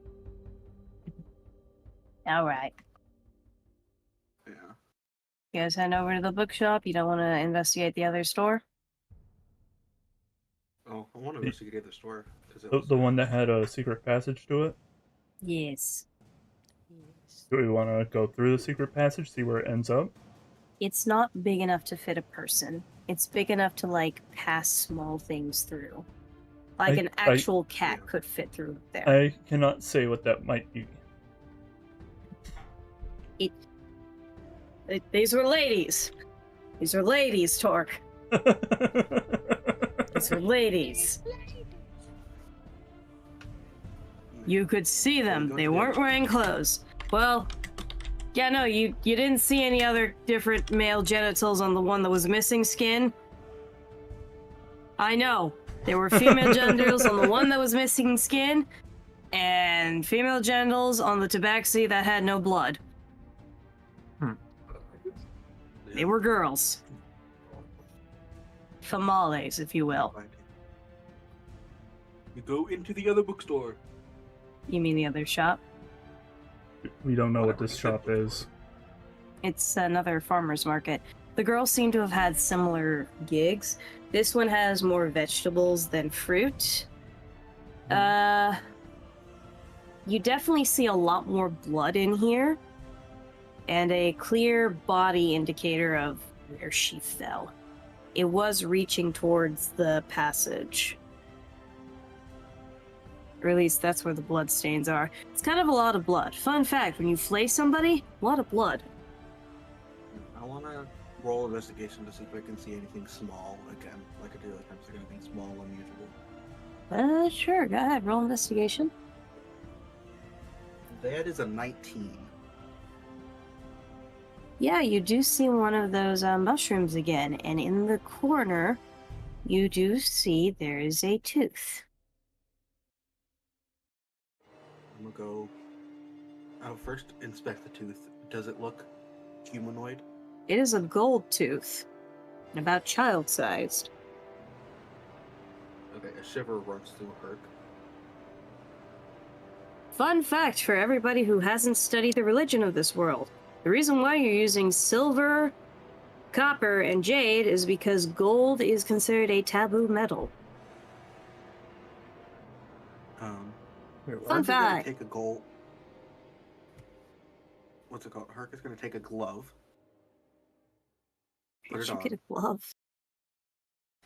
All right. Yeah. You guys head over to the bookshop. You don't want to investigate the other store? Oh, I want to investigate the store because it The, was the one that had a secret passage to it? Yes. Yes. Do we want to go through the secret passage, see where it ends up? It's not big enough to fit a person. It's big enough to like pass small things through. Like an I- actual cat Yeah. could fit through there. I cannot say what that might be. These were ladies. These are ladies, Torque. These are ladies. You could see them. They weren't wearing clothes. Well, yeah, no, you didn't see any other different male genitals on the one that was missing skin. I know. There were female genitals on the one that was missing skin, and female genitals on the tabaxi that had no blood. They were girls. Famales, if you will. You go into the other bookstore. You mean the other shop? We don't know what Whatever this you shop said. is. It's another farmer's market. The girls seem to have had similar gigs. This one has more vegetables than fruit. You definitely see a lot more blood in here, and a clear body indicator of where she fell. It was reaching towards the passage. Or at least that's where the blood stains are. It's kind of a lot of blood. Fun fact, when you flay somebody, a lot of blood. I want to roll investigation to see if I can see anything small again, like I do like I'm seeing anything small, unusual. Sure, go ahead, roll investigation. That is a 19. Yeah, you do see one of those mushrooms again, and in the corner, you do see there is a tooth. I'm gonna go. I'll first inspect the tooth. Does it look humanoid? It is a gold tooth, about child-sized. Okay, a shiver runs through Herc. Fun fact for everybody who hasn't studied the religion of this world. The reason why you're using silver, copper, and jade is because gold is considered a taboo metal. Wait, what? Fun Herc is gonna fact. take a gold. What's it called? Herc is gonna take a glove. Put Did it you get on. a glove?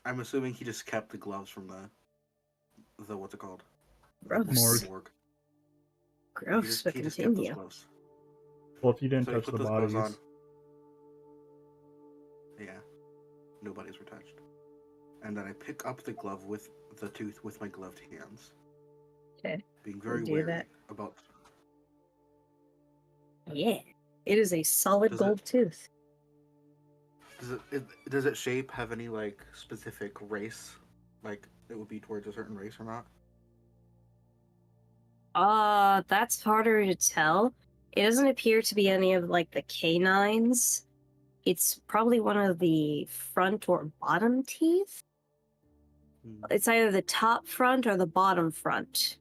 I'm assuming he just kept the gloves from the what's it called? Gross. Morgue. Gross, but He just kept those continue. gloves. Well, if you didn't So he touch put the those gloves bodies. on. Yeah. No bodies were touched. And then I pick up the glove with the tooth with my gloved hands. Okay. Being very do wary that. about. Yeah. It is a solid Does it- gold tooth. Does it shape have any like specific race? Like it would be towards a certain race or not? That's harder to tell. It doesn't appear to be any of like the canines. It's probably one of the front or bottom teeth. Hmm. It's either the top front or the bottom front.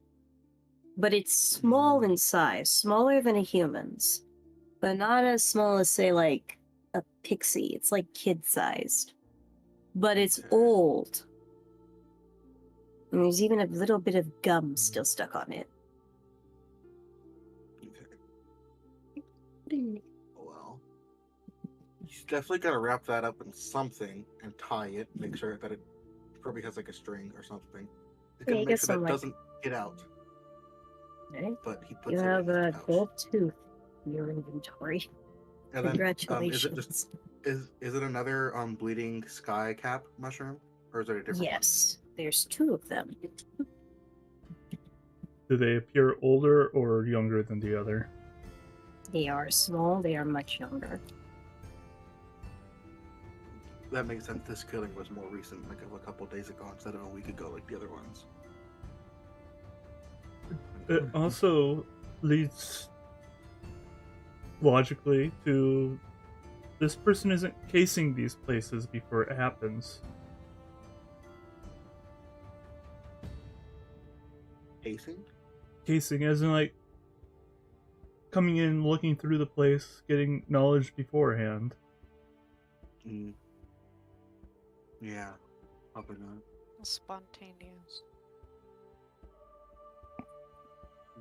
But it's small in size, smaller than a human's. But not as small as, say, like a pixie. It's like kid-sized. But it's Okay. old. And there's even a little bit of gum still stuck on it. Okay. Well, you definitely gotta wrap that up in something and tie it. Make sure that it probably has like a string or something. It's Yeah, gonna you make get sure some, that like- doesn't get out. Okay? But he puts You it have in a his pouch. gold tooth in your inventory. And then, Congratulations. is it another bleeding sky cap mushroom, or is it a different one? Yes, there's two of them. Do they appear older or younger than the other? They are small, they are much younger. That makes sense. This killing was more recent, like a couple days ago instead of a week ago, like the other ones. It also leads logically to this person isn't casing these places before it happens. Casing? Casing as in like coming in, looking through the place, getting knowledge beforehand. Mm. Yeah, probably not. Spontaneous.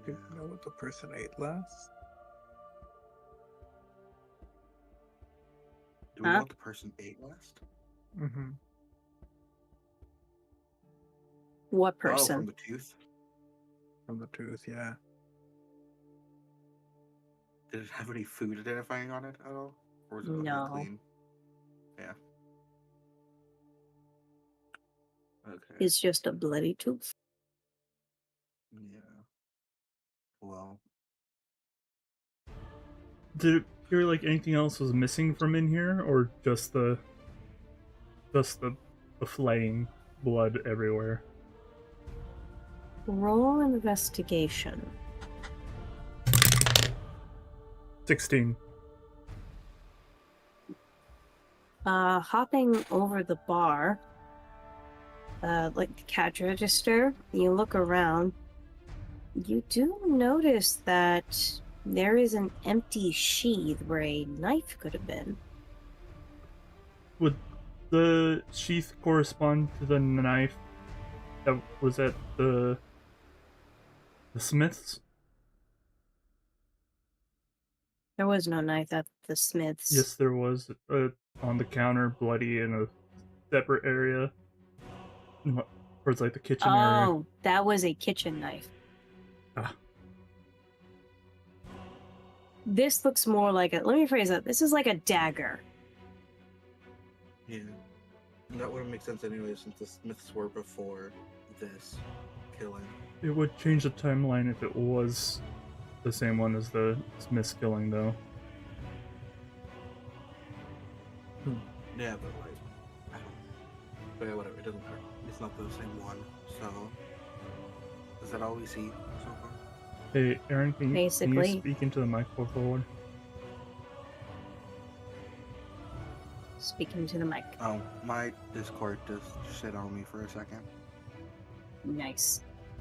Do you know what the person ate last? Do we Huh? know what the person ate last? Mm-hmm. What Oh, person? from the tooth. From the tooth, yeah. Did it have any food identifying on it at all? Or was it looking No. clean? Yeah. Okay. It's just a bloody tooth. Yeah. Well, Did it appear like anything else was missing from in here, or just the flaying blood everywhere? Roll investigation. 16. Hopping over the bar, like the cash register, you look around. You do notice that there is an empty sheath where a knife could have been. Would the sheath correspond to the knife that was at the Smiths? There was no knife at the Smiths. Yes, there was, on the counter, bloody in a separate area, towards like the kitchen area. Oh, that was a kitchen knife. Ah. This looks more like a. Let me phrase that. This is like a dagger. yeah. That wouldn't make sense anyway, since the Smiths were before this killing. It would change the timeline if it was the same one as the Smiths killing, though. Yeah, but like, I don't. But yeah, whatever. It doesn't matter. It's not the same one. So, is that all we see so far? Hey, Aaron, can you Basically. speak into the mic forward? Speaking to the mic. Oh, my Discord just shit on me for a second. Nice.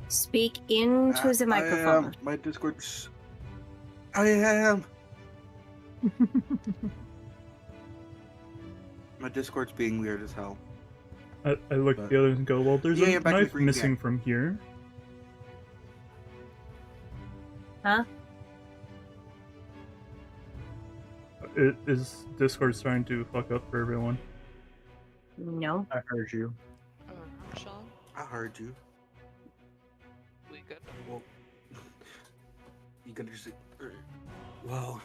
Speak into the microphone. My Discord. I am. My Discord's being weird as hell. I look at But- the others and go, well, there's Yeah, a yeah, back to the knife green missing again. from here. Huh? Is Discord trying to fuck up for everyone? No. I heard you. Sean, I heard you. we good? Well, you gonna just. Well.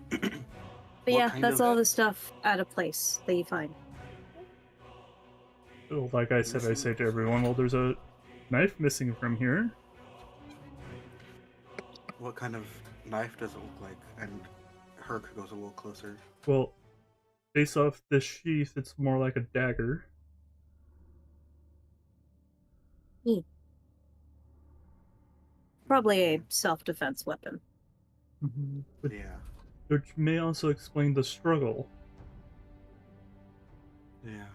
But What yeah, kind that's of- all the stuff out of place that you find. Well, like I said, I say to everyone, well, there's a knife missing from here. What kind of knife does it look like? And Herc goes a little closer. Well, based off this sheath, it's more like a dagger. Probably a self-defense weapon. But- Yeah. Which may also explain the struggle. Yeah.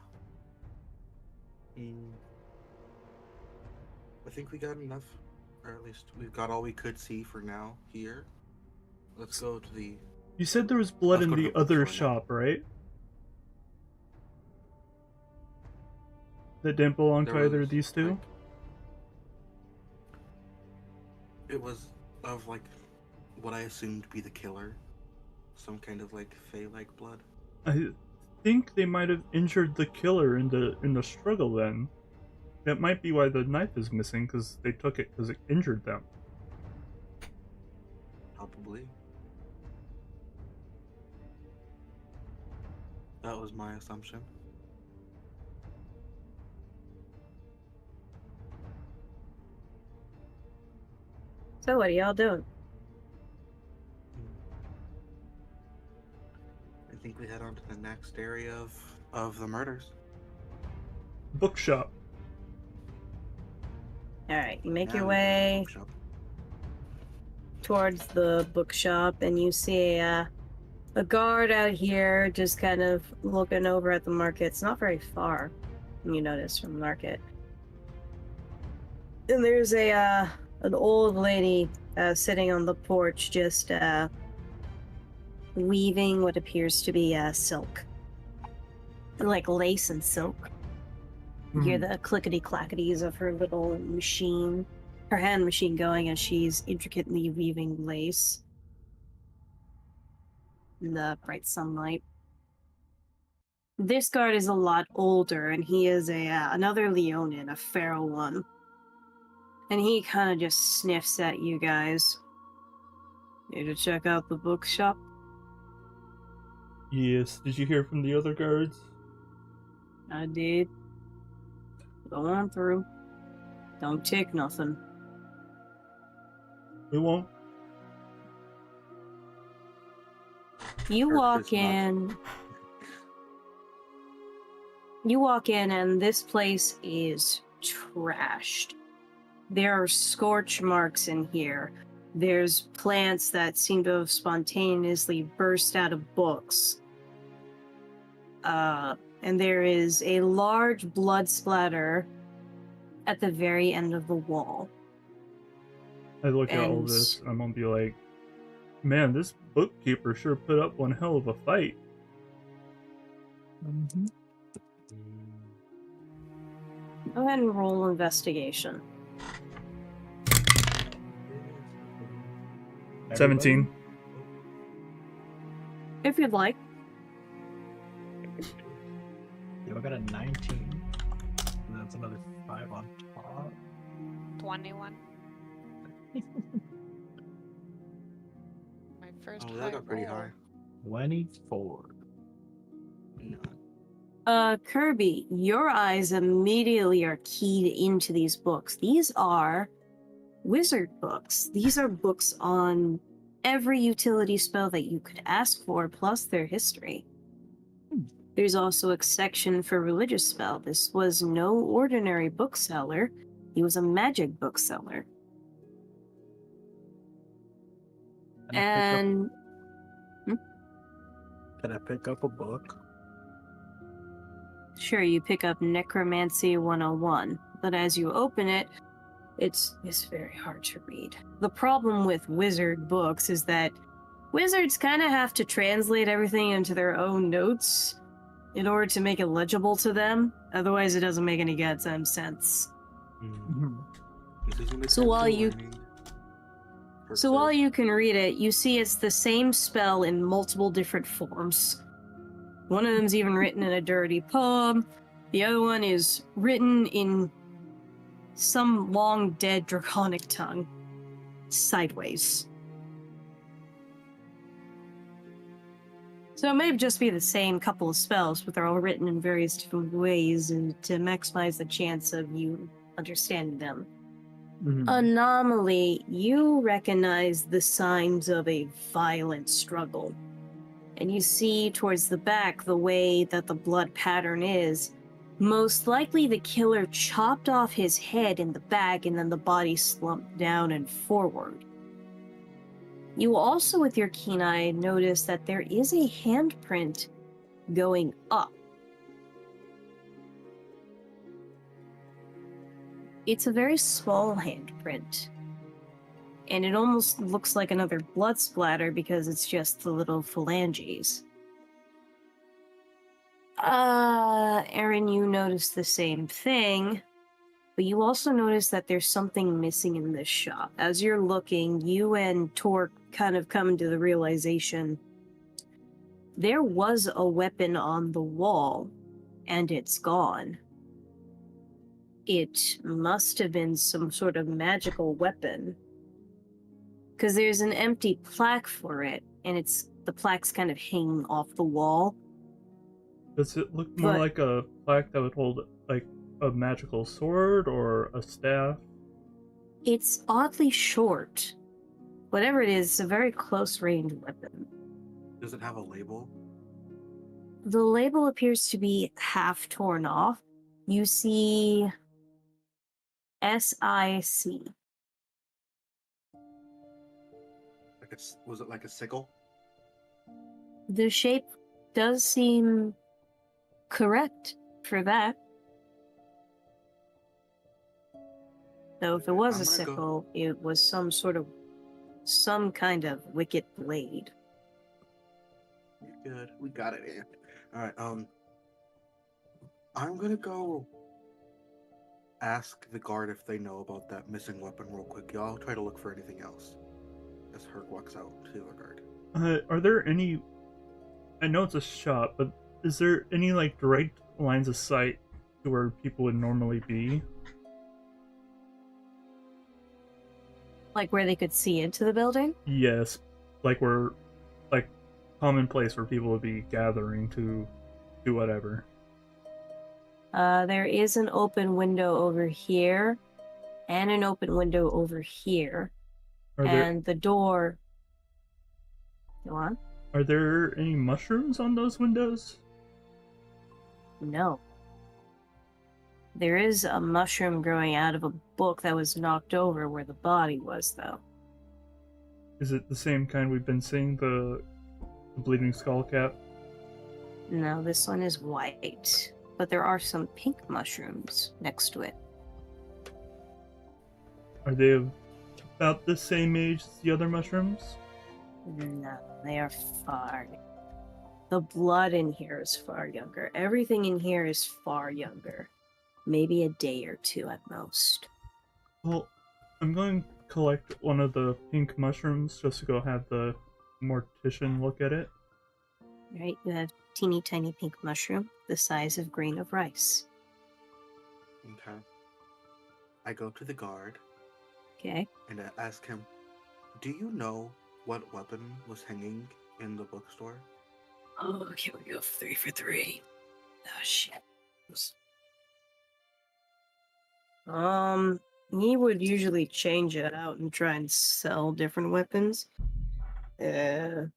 I think we got enough, or at least we've got all we could see for now here. Let's go to the. You said there was blood Let's in go to the the other bookstore now. shop, right? That didn't belong to There either was, of these two? like- It was of like what I assumed to be the killer. Some kind of like fey-like blood. I think they might have injured the killer in the struggle then. That might be why the knife is missing, because they took it because it injured them. Probably. That was my assumption. So what are y'all doing? I think we head on to the next area of the murders. Bookshop. Alright, you make Yeah, your we go to the way bookshop. towards the bookshop and you see a guard out here just kind of looking over at the market. It's not very far, you notice, from the market. And there's an old lady sitting on the porch just weaving what appears to be silk. Like lace and silk. You hear the clickety clackities of her little machine. her hand machine going as she's intricately weaving lace in the bright sunlight. This guard is a lot older, and he is another Leonin, a feral one. And he kind of just sniffs at you guys. Need to check out the bookshop? Yes. Did you hear from the other guards? I did. Go on through. Don't take nothing. We won't. You Or walk is not. in. You walk in, and this place is trashed. There are scorch marks in here. There's plants that seem to have spontaneously burst out of books. And there is a large blood splatter at the very end of the wall. I look at all And- this, and I'm gonna be like, man, this bookkeeper sure put up one hell of a fight. Mm-hmm. Go ahead and roll investigation. 17. If you'd like. Yeah, I got a 19. And that's another 5 on top. 21. My first Oh, that got pretty roll. high. 24. No. Kirby, your eyes immediately are keyed into these books. These are wizard books. These are books on every utility spell that you could ask for, plus their history. There's also a section for religious spell. This was no ordinary bookseller. He was a magic bookseller. And Can I pick up a book? sure, you pick up Necromancy 101, but as you open it, it's very hard to read. The problem with wizard books is that wizards kind of have to translate everything into their own notes in order to make it legible to them. Otherwise, it doesn't make any goddamn sense. Mm-hmm. This is an So while essential you- learning. So while you can read it, you see it's the same spell in multiple different forms. One of them's even written in a dirty poem. The other one is written in some long dead draconic tongue. Sideways. So it may just be the same couple of spells, but they're all written in various different ways and to maximize the chance of you understanding them. Mm-hmm. Anomaly, you recognize the signs of a violent struggle. And you see towards the back the way that the blood pattern is. Most likely the killer chopped off his head in the back and then the body slumped down and forward. You also, with your keen eye, notice that there is a handprint going up. It's a very small handprint. And it almost looks like another blood splatter because it's just the little phalanges. Aaron, you notice the same thing, but you also notice that there's something missing in this shop. As you're looking, you and Torque kind of come to the realization there was a weapon on the wall, and it's gone. It must have been some sort of magical weapon. Because there's an empty plaque for it, and the plaque's kind of hanging off the wall. Does it look more But- like a plaque that would hold like a magical sword or a staff? It's oddly short. Whatever it is, it's a very close range weapon. Does it have a label? The label appears to be half torn off. You see SIC. Was it like a sickle? The shape does seem correct for that. Though if it was a I'm gonna go- sickle, it was some kind of wicked blade. Good. We got it here. Alright, I'm gonna go ask the guard if they know about that missing weapon real quick. Y'all try to look for anything else. As Herc walks out to the guard. Are there any? I know it's a shop, but is there any like direct lines of sight to where people would normally be? Like where they could see into the building? Yes, like where, like, common place where people would be gathering to do whatever. There is an open window over here, and an open window over here, Are there and the door. Go on. are there any mushrooms on those windows? No. There is a mushroom growing out of a book that was knocked over where the body was, though. Is it the same kind we've been seeing, the bleeding skull cap? No, this one is white, but there are some pink mushrooms next to it. Are they about the same age as the other mushrooms? No, they are far. The blood in here is far younger. Everything in here is far younger. Maybe a day or two at most. Well, I'm going to collect one of the pink mushrooms just to go have the mortician look at it. Right? You have teeny tiny pink mushroom, the size of grain of rice. Okay. I go to the guard Okay? and I ask him, "Do you know what weapon was hanging in the bookstore?" Oh, here we go. 3 for 3. Oh, shit. He would usually change it out and try and sell different weapons. I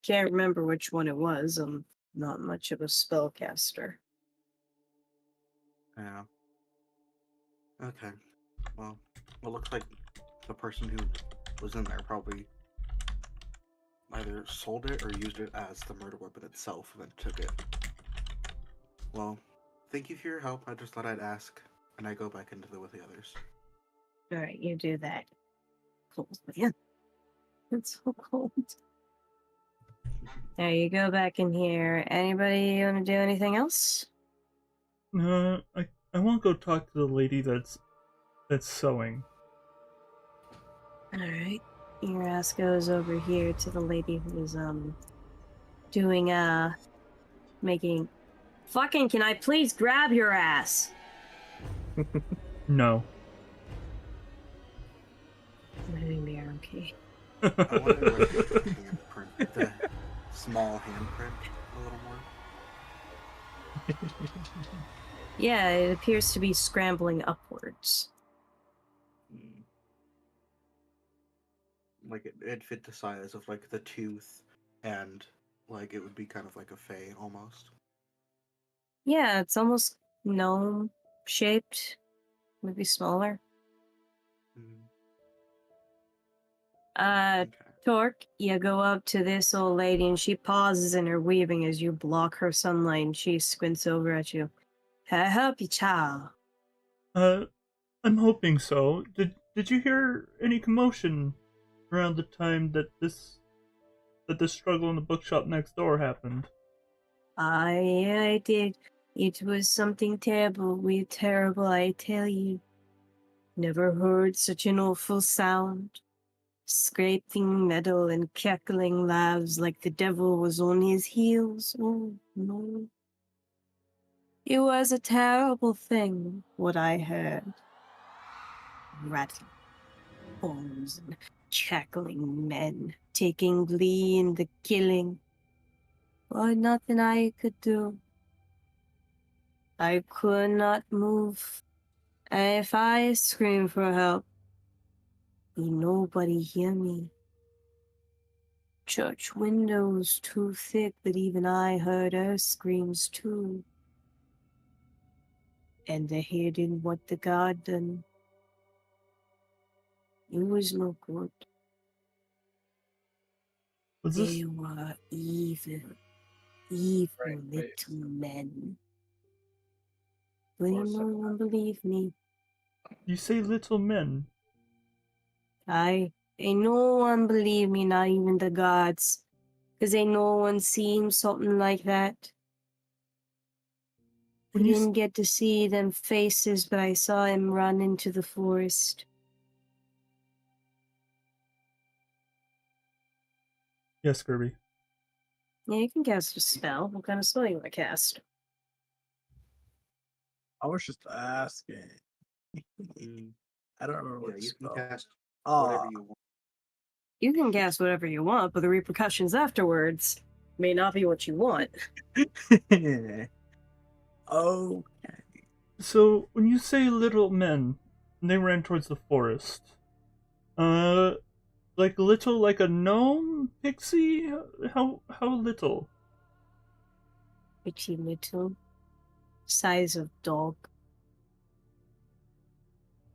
can't remember which one it was. I'm not much of a spellcaster. Yeah. Okay. Well, it looks like the person who was in there probably either sold it or used it as the murder weapon itself and then took it. Well, thank you for your help. I just thought I'd ask, and I go back into with the others. Alright, you do that. Cold, man. It's so cold. Now you go back in here. Anybody want to do anything else? I want to go talk to the lady that's sewing. Alright. Your ass goes over here to the lady who's, doing, making... Fucking, can I please grab your ass? No. Moving there, okay. I want to look at the handprint, the small handprint, a little more. Yeah, it appears to be scrambling upwards. Like it fit the size of like the tooth, and like it would be kind of like a fey almost. Yeah, it's almost gnome shaped. Maybe smaller. Okay. Torque, you go up to this old lady and she pauses in her weaving as you block her sunlight and she squints over at you. Can I help you, child? I'm hoping so. Did you hear any commotion around the time that this struggle in the bookshop next door happened? I did. It was something terrible, I tell you. Never heard such an awful sound. Scraping metal and cackling laughs like the devil was on his heels. Oh, no. It was a terrible thing, what I heard. Rattling bones and cackling men, taking glee in the killing. But nothing I could do. I could not move. And if I screamed for help, nobody hear me. Church windows too thick that even I heard her screams too. And they hidden what the god done. It was no good. Was this They were evil little face. men. Will course no one believe me? you say little men? Ain't no one believe me, not even the gods. 'Cause ain't no one seen something like that. When I you s- didn't get to see them faces, but I saw him run into the forest. Yes, Kirby. Yeah, you can cast a spell. What kind of spell you want to cast? I was just asking. Mm, I don't remember yeah, what you can spell. cast Ah, whatever you want. You can cast whatever you want, but the repercussions afterwards may not be what you want. oh, So when you say little men, and they ran towards the forest, like little, like a gnome pixie. How little? Pretty little. Size of dog.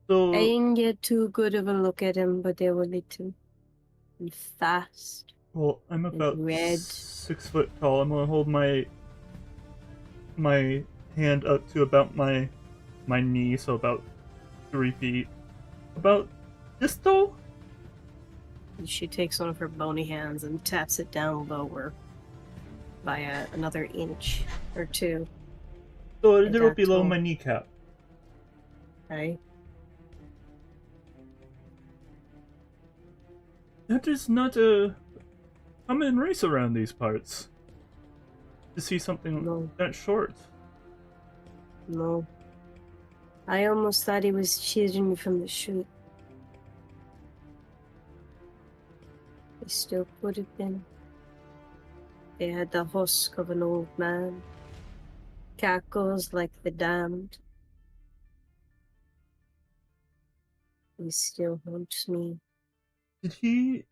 I So didn't get too good of a look at him, but they were little. And fast. well, I'm about red. 6 foot tall. I'm gonna hold my hand up to about my knee, so about 3 feet. About this tall. And she takes one of her bony hands and taps it down lower by another inch or two, So a Like little that below tall. my kneecap. right? That is not a common race around these parts. To see something No, that short. no. I almost thought he was cheating me from the chute. He still could have been. They had the husk of an old man. Cackles like the damned. He still haunts me. Did he?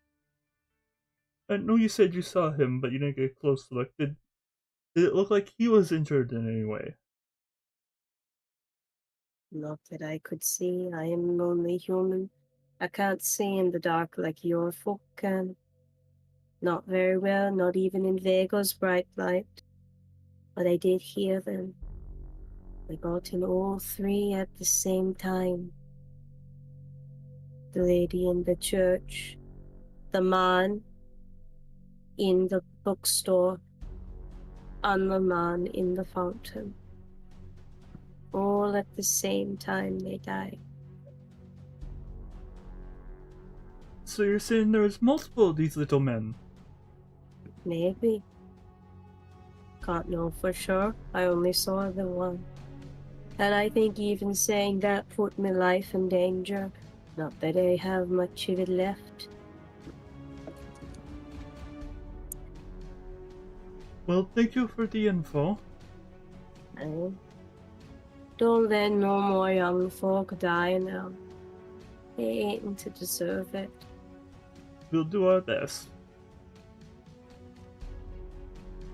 I know you said you saw him, but you didn't get close to look. Did it look like he was injured in any way? Not that I could see. I am only human. I can't see in the dark like your folk can. Not very well, not even in Vago's bright light. But I did hear them. I got in all three at the same time. The lady in the church, the man in the bookstore, and the man in the fountain. All at the same time they died. So you're saying there was multiple of these little men? Maybe. Can't know for sure. I only saw the one. And I think even saying that put my life in danger. Not that I have much of it left. Well, thank you for the info. Eh? Don't let no more young folk die now. They ain't to deserve it. We'll do our best.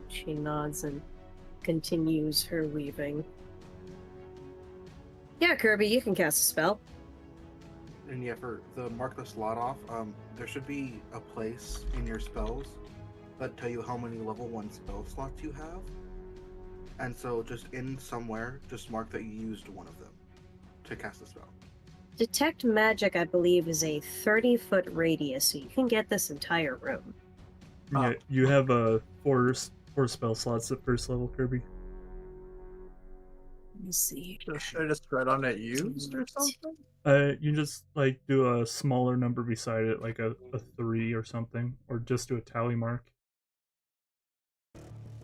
She nods and continues her weaving. Yeah, Kirby, you can cast a spell. And yeah, for the mark the slot off, there should be a place in your spells that tell you how many level 1 spell slots you have. And so just in somewhere, just mark that you used one of them to cast a spell. Detect magic, I believe, is a 30-foot radius, so you can get this entire room. Yeah, you have four spell slots at first level, Kirby. Let me see. should I just write on it used or something? You just like do a smaller number beside it, like a 3 or something, or just do a tally mark.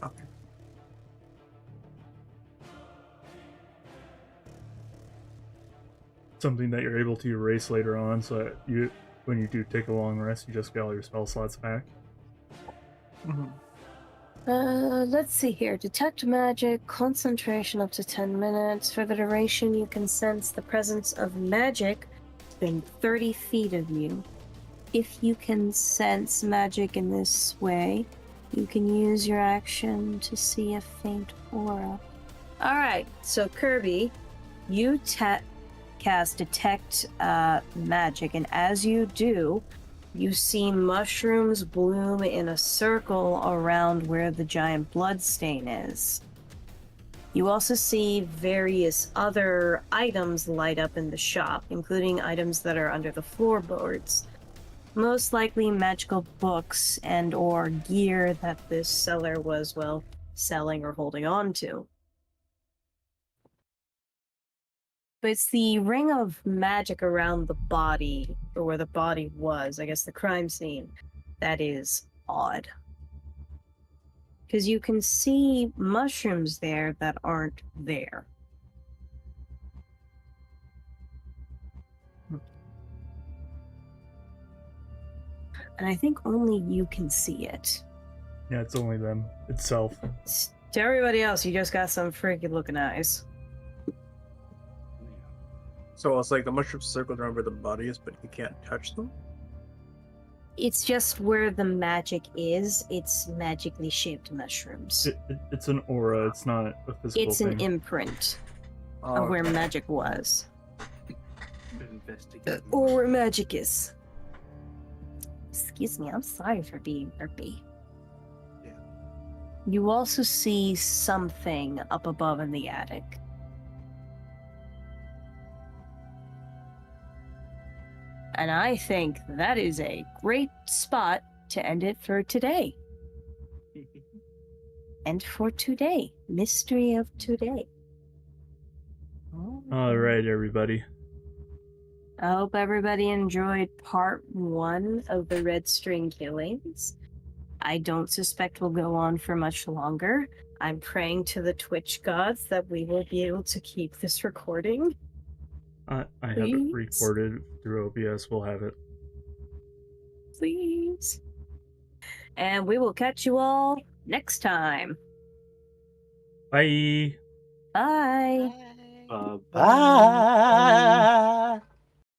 Okay. Something that you're able to erase later on, so that you, when you do take a long rest, you just get all your spell slots back. Mhm. Let's see here. Detect magic, concentration up to 10 minutes. For the duration, you can sense the presence of magic within 30 feet of you. If you can sense magic in this way, you can use your action to see a faint aura. Alright, so Kirby, you cast Detect Magic, and as you do, you see mushrooms bloom in a circle around where the giant bloodstain is. You also see various other items light up in the shop, including items that are under the floorboards. Most likely magical books and or gear that this seller was, well, selling or holding on to. But it's the ring of magic around the body, or where the body was, I guess the crime scene, that is odd. Because you can see mushrooms there that aren't there. And I think only you can see it. Yeah, it's only them itself. To everybody else, you just got some freaky looking eyes. So it's like the mushrooms circled around where the body is, but you can't touch them? It's just where the magic is. It's magically shaped mushrooms. It's an aura. It's not a physical It's thing. an imprint Oh, of where magic was. Investigate. Or where magic is. Excuse me, I'm sorry for being burpy. Yeah. You also see something up above in the attic. And I think that is a great spot to end it for today. And for today, Mystery of Today. All right, everybody. I hope everybody enjoyed part 1 of the Red String Killings. I don't suspect we'll go on for much longer. I'm praying to the Twitch gods that we will be able to keep this recording. I have it Please? recorded through OBS. We'll have it. Please. And we will catch you all next time. Bye. Bye. Bye. Bye.